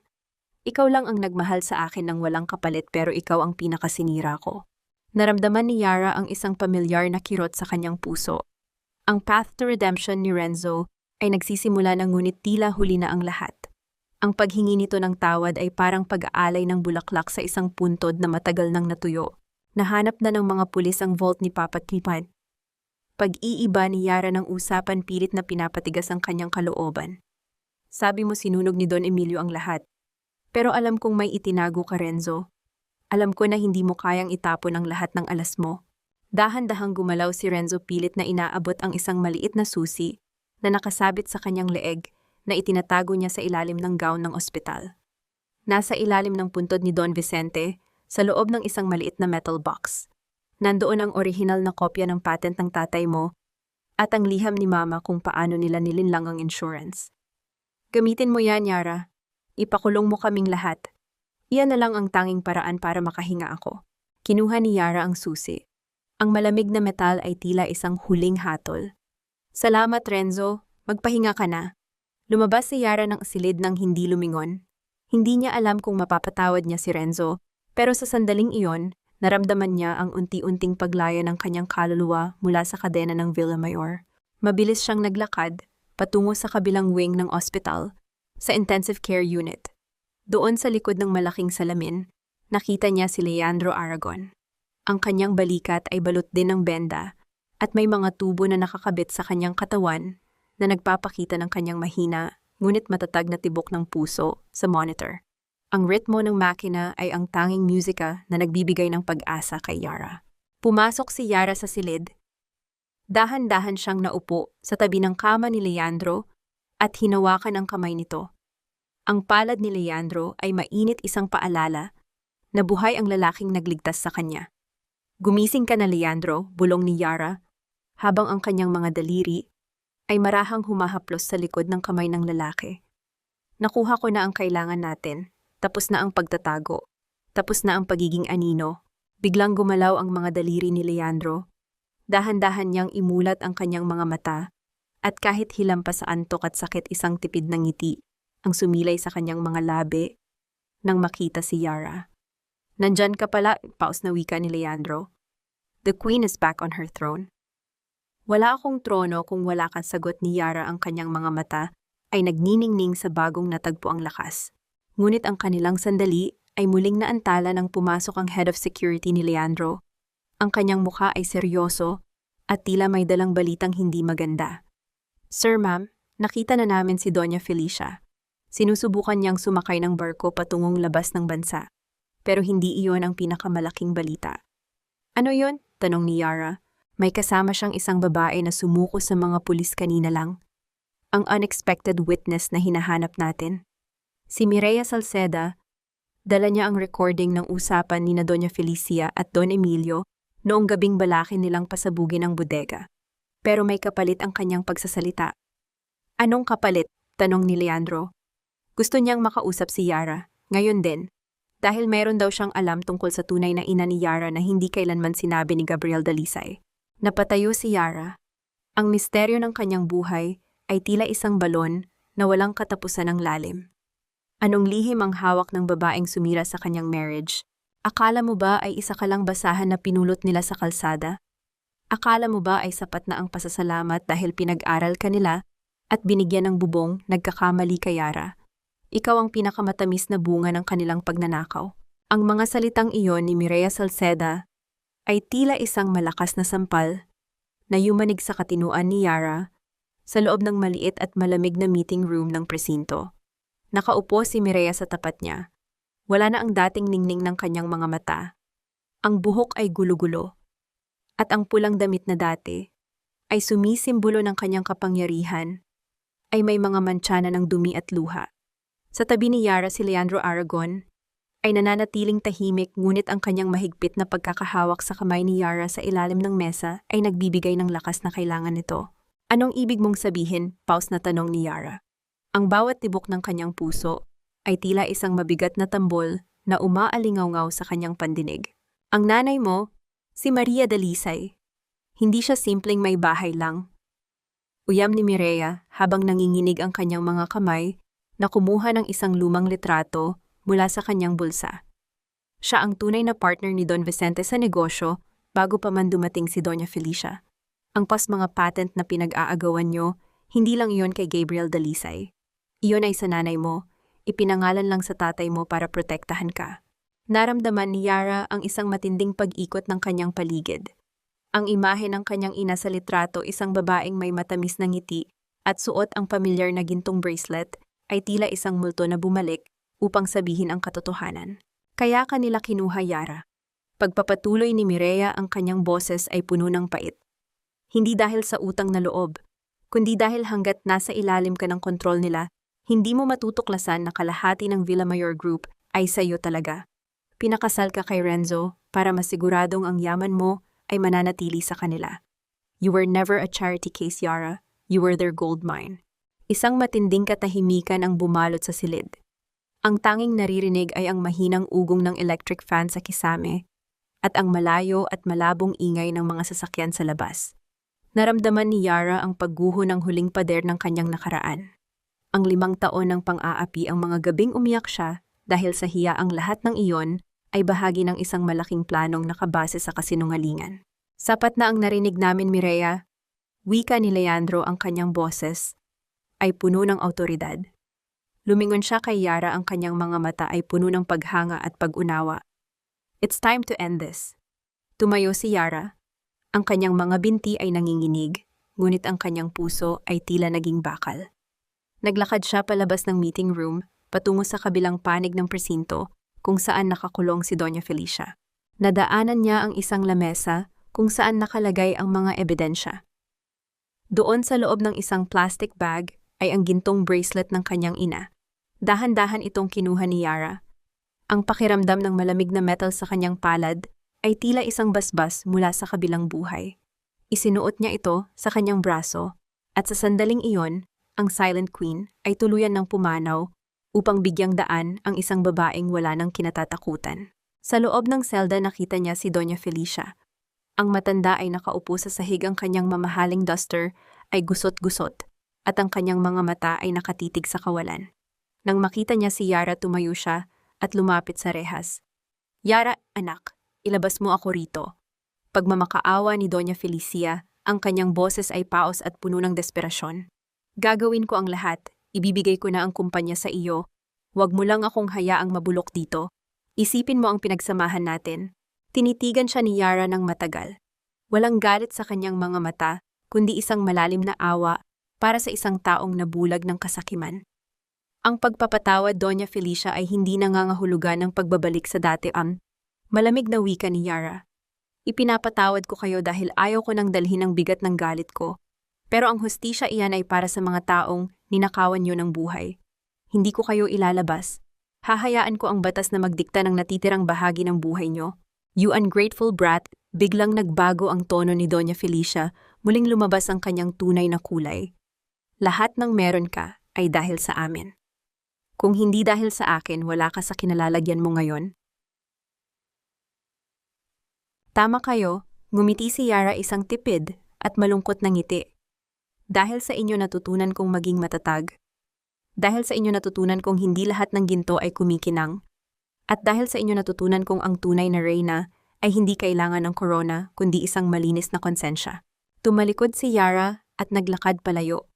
ang nagmahal sa akin ng walang kapalit, pero ikaw ang pinakasinira ko. Naramdaman ni Yara ang isang pamilyar na kirot sa kanyang puso. Ang path to redemption ni Renzo ay nagsisimula na, ngunit tila huli na ang lahat. Ang paghingi nito ng tawad ay parang pag-aalay ng bulaklak sa isang puntod na matagal nang natuyo. Nahanap na ng mga pulis ang vault ni Papa Tipan. Pag-iiba ni Yara ng usapan, pilit na pinapatigas ang kanyang kalooban. Sabi mo sinunog ni Don Emilio ang lahat. Pero alam kong may itinago ka, Renzo. Alam ko na hindi mo kayang itapon ang lahat ng alas mo. Dahan-dahang gumalaw si Renzo, pilit na inaabot ang isang maliit na susi na nakasabit sa kanyang leeg na itinatago niya sa ilalim ng gown ng ospital. Nasa ilalim ng puntod ni Don Vicente, sa loob ng isang maliit na metal box. Nandoon ang orihinal na kopya ng patent ng tatay mo at ang liham ni Mama kung paano nila nilinlang ang insurance. Gamitin mo yan, Yara. Ipakulong mo kaming lahat. Iyan na lang ang tanging paraan para makahinga ako. Kinuha ni Yara ang susi. Ang malamig na metal ay tila isang huling hatol. Salamat, Renzo. Magpahinga ka na. Lumabas si Yara ng silid nang hindi lumingon. Hindi niya alam kung mapapatawad niya si Renzo, pero sa sandaling iyon, naramdaman niya ang unti-unting paglaya ng kanyang kaluluwa mula sa kadena ng Villamayor. Mabilis siyang naglakad patungo sa kabilang wing ng ospital, sa intensive care unit. Doon sa likod ng malaking salamin, nakita niya si Leandro Aragon. Ang kanyang balikat ay balot din ng benda at may mga tubo na nakakabit sa kanyang katawan na nagpapakita ng kanyang mahina ngunit matatag na tibok ng puso sa monitor. Ang ritmo ng makina ay ang tanging musika na nagbibigay ng pag-asa kay Yara. Pumasok si Yara sa silid. Dahan-dahan siyang naupo sa tabi ng kama ni Leandro at hinawakan ang kamay nito. Ang palad ni Leandro ay mainit, isang paalala na buhay ang lalaking nagligtas sa kanya. Gumising ka na, Leandro, bulong ni Yara, habang ang kanyang mga daliri ay marahang humahaplos sa likod ng kamay ng lalaki. Nakuha ko na ang kailangan natin. Tapos na ang pagtatago. Tapos na ang pagiging anino. Biglang gumalaw ang mga daliri ni Leandro. Dahan-dahan niyang imulat ang kanyang mga mata at kahit hilampas sa antok at sakit, isang tipid ng ngiti ang sumilay sa kanyang mga labi nang makita si Yara. Nandyan ka pala, paus na wika ni Leandro. The queen is back on her throne. Wala akong trono kung wala kang sagot ni Yara. Ang kanyang mga mata ay nagniningning sa bagong natagpo ang lakas. Ngunit ang kanilang sandali ay muling naantala nang pumasok ang head of security ni Leandro. Ang kanyang mukha ay seryoso at tila may dalang balitang hindi maganda. Sir, ma'am, nakita na namin si Doña Felicia. Sinusubukan niyang sumakay ng barko patungong labas ng bansa. Pero hindi iyon ang pinakamalaking balita. Ano yon? Tanong ni Yara. May kasama siyang isang babae na sumuko sa mga pulis kanina lang. Ang unexpected witness na hinahanap natin. Si Mireya Salceda, dala niya ang recording ng usapan ni na Doña Felicia at Don Emilio noong gabing balakin nilang pasabugin ang bodega. Pero may kapalit ang kanyang pagsasalita. Anong kapalit? Tanong ni Leandro. Gusto niyang makausap si Yara, ngayon din, dahil mayroon daw siyang alam tungkol sa tunay na ina ni Yara na hindi kailanman sinabi ni Gabriel Dalisay. Napatayo si Yara. Ang misteryo ng kanyang buhay ay tila isang balon na walang katapusan ng lalim. Anong lihim ang hawak ng babaeng sumira sa kanyang marriage? Akala mo ba ay isa ka lang basahan na pinulot nila sa kalsada? Akala mo ba ay sapat na ang pasasalamat dahil pinag-aral ka nila at binigyan ng bubong, nagkakamali kay Yara? Ikaw ang pinakamatamis na bunga ng kanilang pagnanakaw. Ang mga salitang iyon ni Mireya Salceda ay tila isang malakas na sampal na yumanig sa katinuan ni Yara sa loob ng maliit at malamig na meeting room ng presinto. Nakaupo si Mireya sa tapat niya. Wala na ang dating ningning ng kanyang mga mata. Ang buhok ay gulo-gulo. At ang pulang damit na dati ay sumisimbolo ng kanyang kapangyarihan ay may mga mantsana ng dumi at luha. Sa tabi ni Yara si Leandro Aragon, ay nananatiling tahimik ngunit ang kanyang mahigpit na pagkakahawak sa kamay ni Yara sa ilalim ng mesa ay nagbibigay ng lakas na kailangan nito. Anong ibig mong sabihin? Pause na tanong ni Yara. Ang bawat tibok ng kanyang puso ay tila isang mabigat na tambol na umaalingaw-ngaw sa kanyang pandinig. Ang nanay mo, si Maria Dalisay. Hindi siya simpleng may bahay lang. Uyam ni Mireya habang nanginginig ang kanyang mga kamay na kumuha ng isang lumang litrato mula sa kanyang bulsa. Siya ang tunay na partner ni Don Vicente sa negosyo bago pa man dumating si Doña Felicia. Ang mga patent na pinag-aagawan nyo, hindi lang iyon kay Gabriel Dalisay. Iyon ay sa nanay mo, ipinangalan lang sa tatay mo para protektahan ka. Naramdaman ni Yara ang isang matinding pag-ikot ng kanyang paligid. Ang imahe ng kanyang ina sa litrato, isang babaeng may matamis na ngiti at suot ang pamilyar na gintong bracelet, ay tila isang multo na bumalik upang sabihin ang katotohanan. Kaya kanila kinuha Yara. Pagpapatuloy ni Mireya, ang kanyang boses ay puno ng pait. Hindi dahil sa utang na loob, kundi dahil hanggat nasa ilalim ka ng kontrol nila, hindi mo matutuklasan na kalahati ng Villamayor Group ay sa iyo talaga. Pinakasal ka kay Renzo para masiguradong ang yaman mo ay mananatili sa kanila. You were never a charity case, Yara. You were their gold mine. Isang matinding katahimikan ang bumalot sa silid. Ang tanging naririnig ay ang mahinang ugong ng electric fan sa kisame at ang malayo at malabong ingay ng mga sasakyan sa labas. Naramdaman ni Yara ang pagguho ng huling pader ng kanyang nakaraan. Ang 5 taon ng pang-aapi, ang mga gabing umiyak siya dahil sa hiya, ang lahat ng iyon ay bahagi ng isang malaking planong nakabase sa kasinungalingan. Sapat na ang narinig namin, Mireya. Wika ni Leandro, ang kanyang boses ay puno ng awtoridad. Lumingon siya kay Yara, ang kanyang mga mata ay puno ng paghanga at pag-unawa. It's time to end this. Tumayo si Yara. Ang kanyang mga binti ay nanginginig, ngunit ang kanyang puso ay tila naging bakal. Naglakad siya palabas ng meeting room, patungo sa kabilang panig ng presinto, kung saan nakakulong si Doña Felicia. Nadaanan niya ang isang lamesa kung saan nakalagay ang mga ebidensya. Doon sa loob ng isang plastic bag ay ang gintong bracelet ng kanyang ina. Dahan-dahan itong kinuha ni Yara. Ang pakiramdam ng malamig na metal sa kanyang palad ay tila isang basbas mula sa kabilang buhay. Isinuot niya ito sa kanyang braso at sa sandaling iyon, ang Silent Queen ay tuluyan ng pumanaw upang bigyang daan ang isang babaeng wala ng kinatatakutan. Sa loob ng selda nakita niya si Doña Felicia. Ang matanda ay nakaupo sa sahig, ang kanyang mamahaling duster ay gusot-gusot at ang kanyang mga mata ay nakatitig sa kawalan. Nang makita niya si Yara, tumayo siya at lumapit sa rehas. Yara, anak, ilabas mo ako rito. Pagmamakaawa ni Doña Felicia, ang kanyang boses ay paos at puno ng desperasyon. Gagawin ko ang lahat, ibibigay ko na ang kumpanya sa iyo. Huwag mo lang akong hayaang mabulok dito. Isipin mo ang pinagsamahan natin. Tinitigan siya ni Yara ng matagal. Walang galit sa kanyang mga mata, kundi isang malalim na awa para sa isang taong nabulag ng kasakiman. Ang pagpapatawad, Doña Felicia, ay hindi nangangahulugan ng pagbabalik sa dati. Malamig na wika ni Yara. Ipinapatawad ko kayo dahil ayaw ko nang dalhin ang bigat ng galit ko. Pero ang hustisya iyan ay para sa mga taong ninakawan niyo ng buhay. Hindi ko kayo ilalabas. Hahayaan ko ang batas na magdikta ng natitirang bahagi ng buhay niyo. You ungrateful brat. Biglang nagbago ang tono ni Doña Felicia, muling lumabas ang kanyang tunay na kulay. Lahat ng meron ka ay dahil sa amin. Kung hindi dahil sa akin, wala ka sa kinalalagyan mo ngayon. Tama kayo, ngumiti si Yara, isang tipid at malungkot na ngiti. Dahil sa inyo natutunan kong maging matatag. Dahil sa inyo natutunan kong hindi lahat ng ginto ay kumikinang. At dahil sa inyo natutunan kong ang tunay na reyna ay hindi kailangan ng korona kundi isang malinis na konsensya. Tumalikod si Yara at naglakad palayo.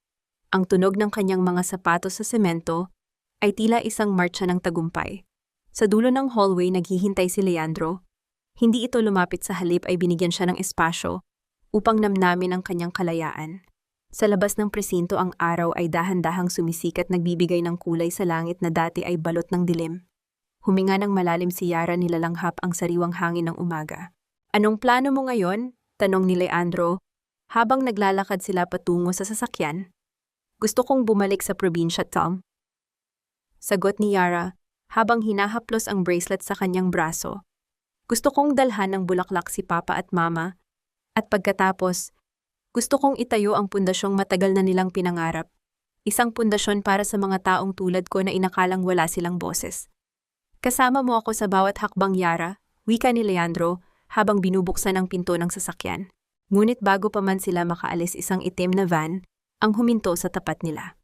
Ang tunog ng kanyang mga sapatos sa semento ay tila isang marcha ng tagumpay. Sa dulo ng hallway naghihintay si Leandro. Hindi ito lumapit, sa halip ay binigyan siya ng espasyo upang namnamin ang kanyang kalayaan. Sa labas ng presinto, ang araw ay dahan-dahang sumisikat, nagbibigay ng kulay sa langit na dati ay balot ng dilim. Huminga ng malalim si Yara, nilalanghap ang sariwang hangin ng umaga. Anong plano mo ngayon? Tanong ni Leandro habang naglalakad sila patungo sa sasakyan. Gusto kong bumalik sa probinsya, Tom. Sagot ni Yara, habang hinahaplos ang bracelet sa kanyang braso. Gusto kong dalhan ng bulaklak si Papa at Mama, at pagkatapos, gusto kong itayo ang pundasyong matagal na nilang pinangarap. Isang pundasyon para sa mga taong tulad ko na inakalang wala silang boses. Kasama mo ako sa bawat hakbang, Yara, wika ni Leandro habang binubuksan ang pinto ng sasakyan. Ngunit bago pa man sila makaalis, isang itim na van ang huminto sa tapat nila.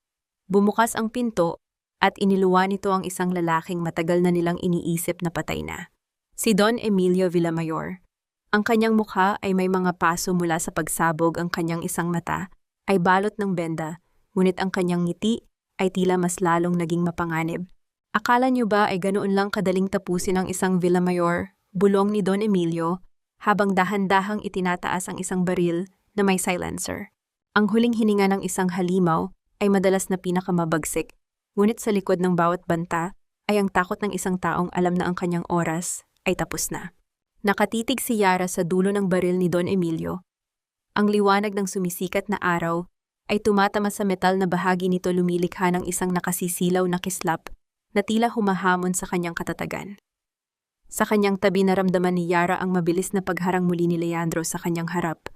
Bumukas ang pinto at iniluwa nito ang isang lalaking matagal na nilang iniisip na patay na. Si Don Emilio Villamayor. Ang kanyang mukha ay may mga paso mula sa pagsabog, ang kanyang isang mata ay balot ng benda, ngunit ang kanyang ngiti ay tila mas lalong naging mapanganib. Akala niyo ba ay ganoon lang kadaling tapusin ang isang Villamayor? Bulong ni Don Emilio habang dahan-dahang itinataas ang isang baril na may silencer. Ang huling hininga ng isang halimaw ay madalas na pinakamabagsik, ngunit sa likod ng bawat banta ay ang takot ng isang taong alam na ang kanyang oras ay tapos na. Nakatitig si Yara sa dulo ng baril ni Don Emilio. Ang liwanag ng sumisikat na araw ay tumatama sa metal na bahagi nito, lumilikha ng isang nakasisilaw na kislap na tila humahamon sa kanyang katatagan. Sa kanyang tabi naramdaman ni Yara ang mabilis na pagharang muli ni Leandro sa kanyang harap.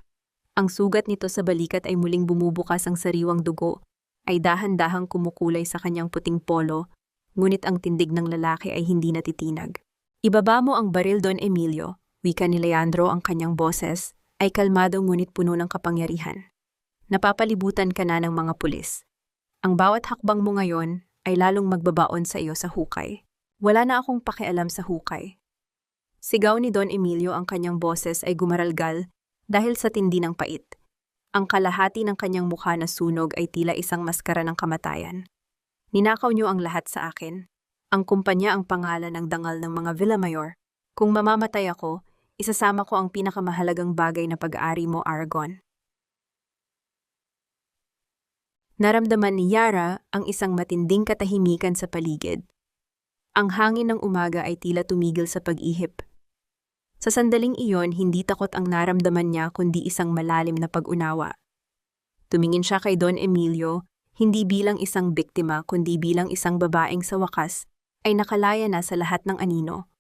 Ang sugat nito sa balikat ay muling bumubukas, ang sariwang dugo ay dahan-dahang kumukulay sa kanyang puting polo, ngunit ang tindig ng lalaki ay hindi natitinag. Ibaba mo ang baril, Don Emilio, wika ni Leandro, ang kanyang boses ay kalmado ngunit puno ng kapangyarihan. Napapalibutan ka na ng mga pulis. Ang bawat hakbang mo ngayon ay lalong magbabaon sa iyo sa hukay. Wala na akong pakialam sa hukay. Sigaw ni Don Emilio, ang kanyang boses ay gumaralgal dahil sa tindi ng pait. Ang kalahati ng kanyang mukha na sunog ay tila isang maskara ng kamatayan. Ninakaw niyo ang lahat sa akin. Ang kumpanya, ang pangalan ng dangal ng mga Villamayor. Kung mamamatay ako, isasama ko ang pinakamahalagang bagay na pag-aari mo, Aragon. Naramdaman ni Yara ang isang matinding katahimikan sa paligid. Ang hangin ng umaga ay tila tumigil sa pag-ihip. Sa sandaling iyon, hindi takot ang naramdaman niya kundi isang malalim na pag-unawa. Tumingin siya kay Don Emilio, hindi bilang isang biktima kundi bilang isang babaeng sa wakas ay nakalaya na sa lahat ng anino.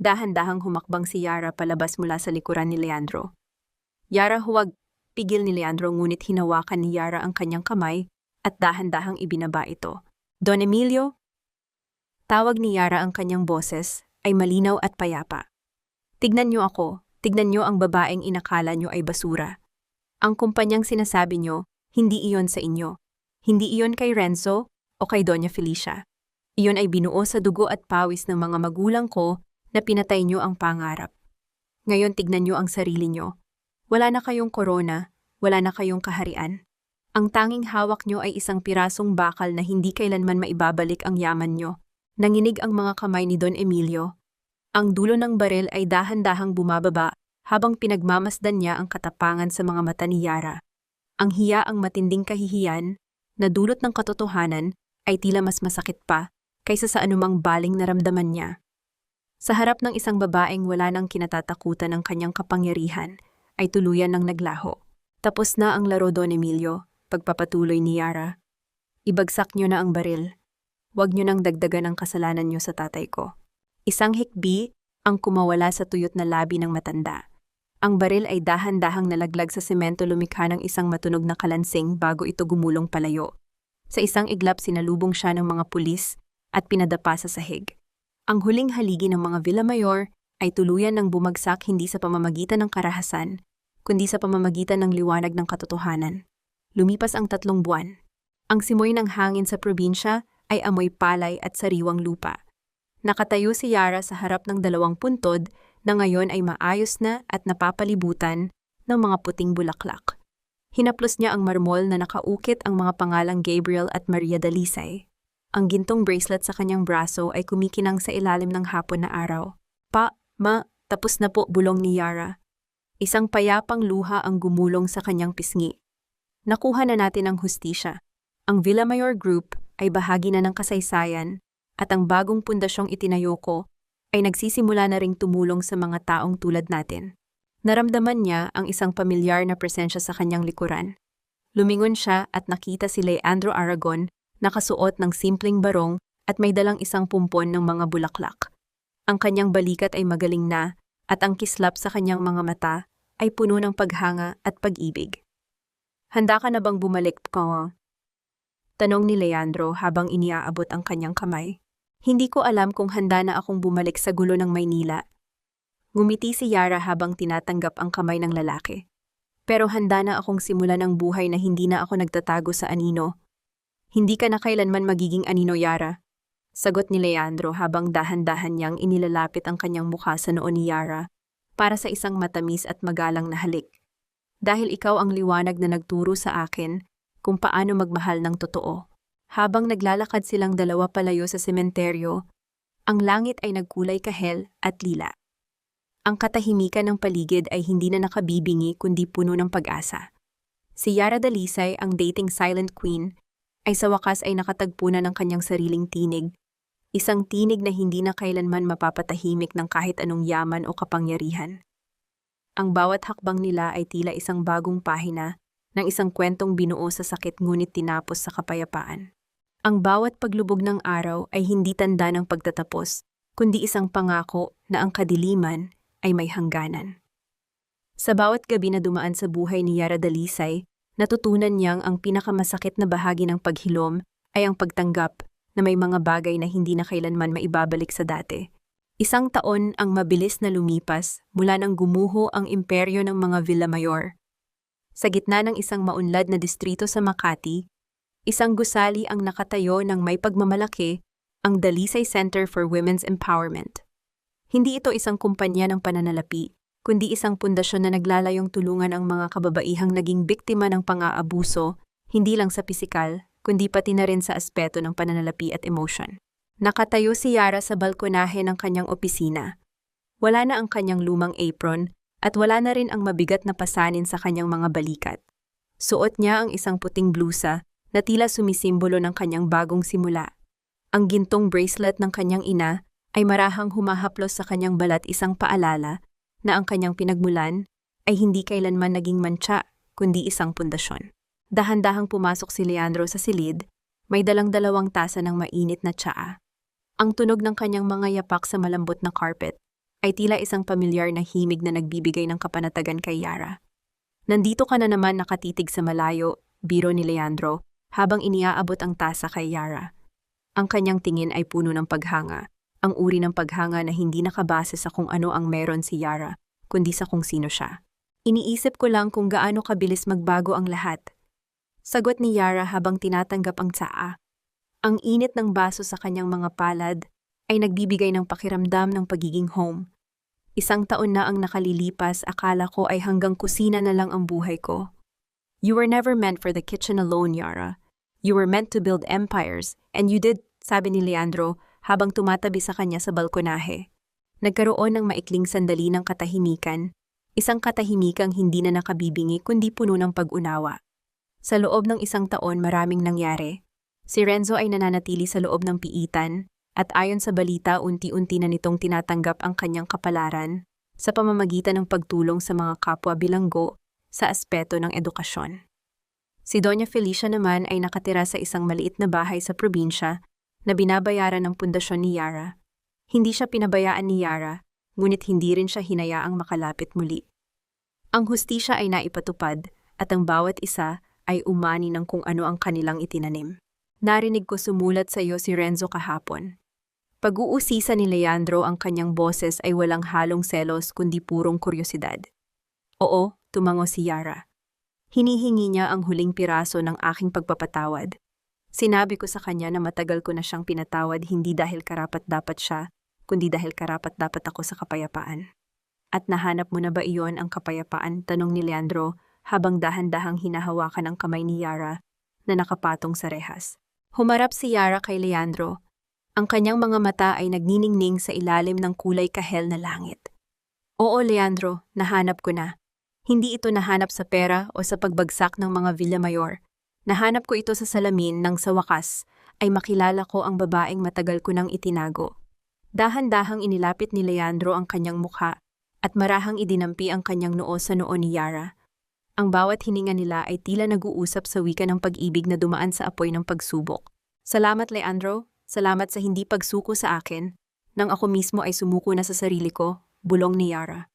Dahan-dahang humakbang si Yara palabas mula sa likuran ni Leandro. Yara, huwag! Pigil ni Leandro, ngunit hinawakan ni Yara ang kanyang kamay at dahan-dahang ibinaba ito. Don Emilio? Tawag ni Yara, ang kanyang boses ay malinaw at payapa. Tignan niyo ako, tignan niyo ang babaeng inakala niyo ay basura. Ang kumpanyang sinasabi niyo, hindi iyon sa inyo. Hindi iyon kay Renzo o kay Doña Felicia. Iyon ay binuo sa dugo at pawis ng mga magulang ko na pinatay niyo ang pangarap. Ngayon tignan niyo ang sarili niyo. Wala na kayong korona, wala na kayong kaharian. Ang tanging hawak niyo ay isang pirasong bakal na hindi kailanman maibabalik ang yaman niyo. Nanginig ang mga kamay ni Don Emilio. Ang dulo ng baril ay dahan-dahang bumababa habang pinagmamasdan niya ang katapangan sa mga mata ni Yara. Ang hiya, ang matinding kahihiyan na dulot ng katotohanan ay tila mas masakit pa kaysa sa anumang baling naramdaman niya. Sa harap ng isang babaeng wala nang kinatatakutan ng kanyang kapangyarihan, ay tuluyan ng naglaho. Tapos na ang laro, Don Emilio, pagpapatuloy ni Yara. Ibagsak niyo na ang baril. Huwag niyo nang dagdagan ang kasalanan niyo sa tatay ko. Isang hikbi ang kumawala sa tuyot na labi ng matanda. Ang baril ay dahan-dahang nalaglag sa semento, lumikha ng isang matunog na kalansing bago ito gumulong palayo. Sa isang iglap sinalubong siya ng mga pulis at pinadapa sa sahig. Ang huling haligi ng mga Villamayor ay tuluyan ng bumagsak, hindi sa pamamagitan ng karahasan, kundi sa pamamagitan ng liwanag ng katotohanan. Lumipas ang 3 buwan. Ang simoy ng hangin sa probinsya ay amoy palay at sariwang lupa. Nakatayo si Yara sa harap ng 2 puntod na ngayon ay maayos na at napapalibutan ng mga puting bulaklak. Hinaplos niya ang marmol na nakaukit ang mga pangalang Gabriel at Maria Dalisay. Ang gintong bracelet sa kanyang braso ay kumikinang sa ilalim ng hapon na araw. Tapos na po, bulong ni Yara. Isang payapang luha ang gumulong sa kanyang pisngi. Nakuha na natin ang hustisya. Ang Villamayor Group ay bahagi na ng kasaysayan at ang bagong pundasyong itinayo ko ay nagsisimula na ring tumulong sa mga taong tulad natin. Naramdaman niya ang isang pamilyar na presensya sa kanyang likuran. Lumingon siya at nakita si Leandro Aragon nakasuot ng simpleng barong at may dalang isang pumpon ng mga bulaklak. Ang kanyang balikat ay magaling na at ang kislap sa kanyang mga mata ay puno ng paghanga at pag-ibig. Handa ka na bang bumalik ko? Tanong ni Leandro habang iniaabot ang kanyang kamay. Hindi ko alam kung handa na akong bumalik sa gulo ng Maynila. Ngumiti si Yara habang tinatanggap ang kamay ng lalaki. Pero handa na akong simulan ang buhay na hindi na ako nagtatago sa anino. Hindi ka na kailanman magiging anino, Yara. Sagot ni Leandro habang dahan-dahan niyang inilalapit ang kanyang mukha sa noo ni Yara para sa isang matamis at magalang na halik. Dahil ikaw ang liwanag na nagturo sa akin kung paano magmahal ng totoo. Habang naglalakad silang dalawa palayo sa sementeryo, ang langit ay nagkulay kahel at lila. Ang katahimikan ng paligid ay hindi na nakabibingi kundi puno ng pag-asa. Si Yara Dalisay, ang dating silent queen, ay sa wakas ay nakatagpo na ng kanyang sariling tinig. Isang tinig na hindi na kailanman mapapatahimik ng kahit anong yaman o kapangyarihan. Ang bawat hakbang nila ay tila isang bagong pahina ng isang kwentong binuo sa sakit ngunit tinapos sa kapayapaan. Ang bawat paglubog ng araw ay hindi tanda ng pagtatapos, kundi isang pangako na ang kadiliman ay may hangganan. Sa bawat gabi na dumaan sa buhay ni Yara Dalisay, natutunan niyang ang pinakamasakit na bahagi ng paghilom ay ang pagtanggap na may mga bagay na hindi na kailanman maibabalik sa dati. Isang taon ang mabilis na lumipas mula nang gumuho ang imperyo ng mga Villamayor. Sa gitna ng isang maunlad na distrito sa Makati, isang gusali ang nakatayo ng may pagmamalaki, ang Dalisay Center for Women's Empowerment. Hindi ito isang kumpanya ng pananalapi, kundi isang pundasyon na naglalayong tulungan ang mga kababaihang naging biktima ng pang-aabuso, hindi lang sa pisikal, kundi pati na rin sa aspeto ng pananalapi at emotion. Nakatayo si Yara sa balkonahe ng kanyang opisina. Wala na ang kanyang lumang apron at wala na rin ang mabigat na pasanin sa kanyang mga balikat. Suot niya ang isang puting blusa na tila sumisimbolo ng kanyang bagong simula. Ang gintong bracelet ng kanyang ina ay marahang humahaplos sa kanyang balat, isang paalala na ang kanyang pinagmulan ay hindi kailanman naging mantsa kundi isang pundasyon. Dahan-dahang pumasok si Leandro sa silid, may dalang 2 tasa ng mainit na tsaa. Ang tunog ng kanyang mga yapak sa malambot na carpet ay tila isang pamilyar na himig na nagbibigay ng kapanatagan kay Yara. Nandito ka na naman, nakatitig sa malayo, biro ni Leandro, habang iniaabot ang tasa kay Yara. Ang kanyang tingin ay puno ng paghanga, ang uri ng paghanga na hindi nakabase sa kung ano ang meron si Yara, kundi sa kung sino siya. Iniisip ko lang kung gaano kabilis magbago ang lahat. Sagot ni Yara habang tinatanggap ang tsaa. Ang init ng baso sa kanyang mga palad ay nagbibigay ng pakiramdam ng pagiging home. 1 taon na ang nakalilipas, akala ko ay hanggang kusina na lang ang buhay ko. You were never meant for the kitchen alone, Yara. You were meant to build empires, and you did, sabi ni Leandro habang tumatabi sa kanya sa balkonahe. Nagkaroon ng maikling sandali ng katahimikan, isang katahimikang hindi na nakabibingi kundi puno ng pag-unawa. Sa loob ng 1 taon maraming nangyari. Si Renzo ay nananatili sa loob ng piitan at ayon sa balita unti-unti na nitong tinatanggap ang kanyang kapalaran sa pamamagitan ng pagtulong sa mga kapwa bilanggo sa aspeto ng edukasyon. Si Doña Felicia naman ay nakatira sa isang maliit na bahay sa probinsya na binabayaran ng pundasyon ni Yara. Hindi siya pinabayaan ni Yara, ngunit hindi rin siya hinayaang makalapit muli. Ang hustisya ay naipatupad at ang bawat isa ay umani ng kung ano ang kanilang itinanim. Narinig ko sumulat sa iyo si Renzo kahapon. Pag-uusisa ni Leandro, ang kanyang boses ay walang halong selos kundi purong kuryosidad. Oo, tumango si Yara. Hinihingi niya ang huling piraso ng aking pagpapatawad. Sinabi ko sa kanya na matagal ko na siyang pinatawad hindi dahil karapat-dapat siya, kundi dahil karapat-dapat ako sa kapayapaan. At nahanap mo na ba iyon, ang kapayapaan? Tanong ni Leandro habang dahan-dahang hinahawakan ang kamay ni Yara na nakapatong sa rehas. Humarap si Yara kay Leandro. Ang kanyang mga mata ay nagniningning sa ilalim ng kulay kahel na langit. Oo, Leandro, nahanap ko na. Hindi ito nahanap sa pera o sa pagbagsak ng mga Villamayor. Nahanap ko ito sa salamin nang sa wakas ay makilala ko ang babaeng matagal ko nang itinago. Dahan-dahang inilapit ni Leandro ang kanyang mukha at marahang idinampi ang kanyang noo sa noo ni Yara. Ang bawat hininga nila ay tila nag-uusap sa wika ng pag-ibig na dumaan sa apoy ng pagsubok. Salamat, Leandro. Salamat sa hindi pagsuko sa akin. Nang ako mismo ay sumuko na sa sarili ko, bulong ni Yara.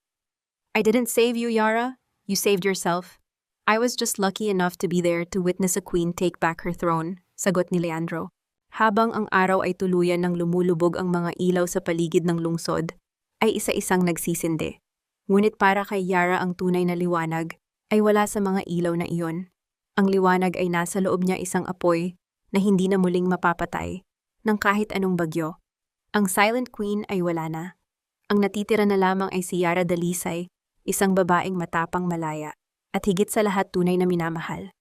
I didn't save you, Yara. You saved yourself. I was just lucky enough to be there to witness a queen take back her throne, sagot ni Leandro. Habang ang araw ay tuluyan ng lumulubog ang mga ilaw sa paligid ng lungsod, ay isa-isang nagsisindi. Ngunit para kay Yara ang tunay na liwanag ay wala sa mga ilaw na iyon. Ang liwanag ay nasa loob niya isang apoy na hindi na muling mapapatay ng kahit anong bagyo. Ang Silent Queen ay wala na. Ang natitira na lamang ay si Yara Dalisay, isang babaeng matapang malaya, at higit sa lahat tunay na minamahal.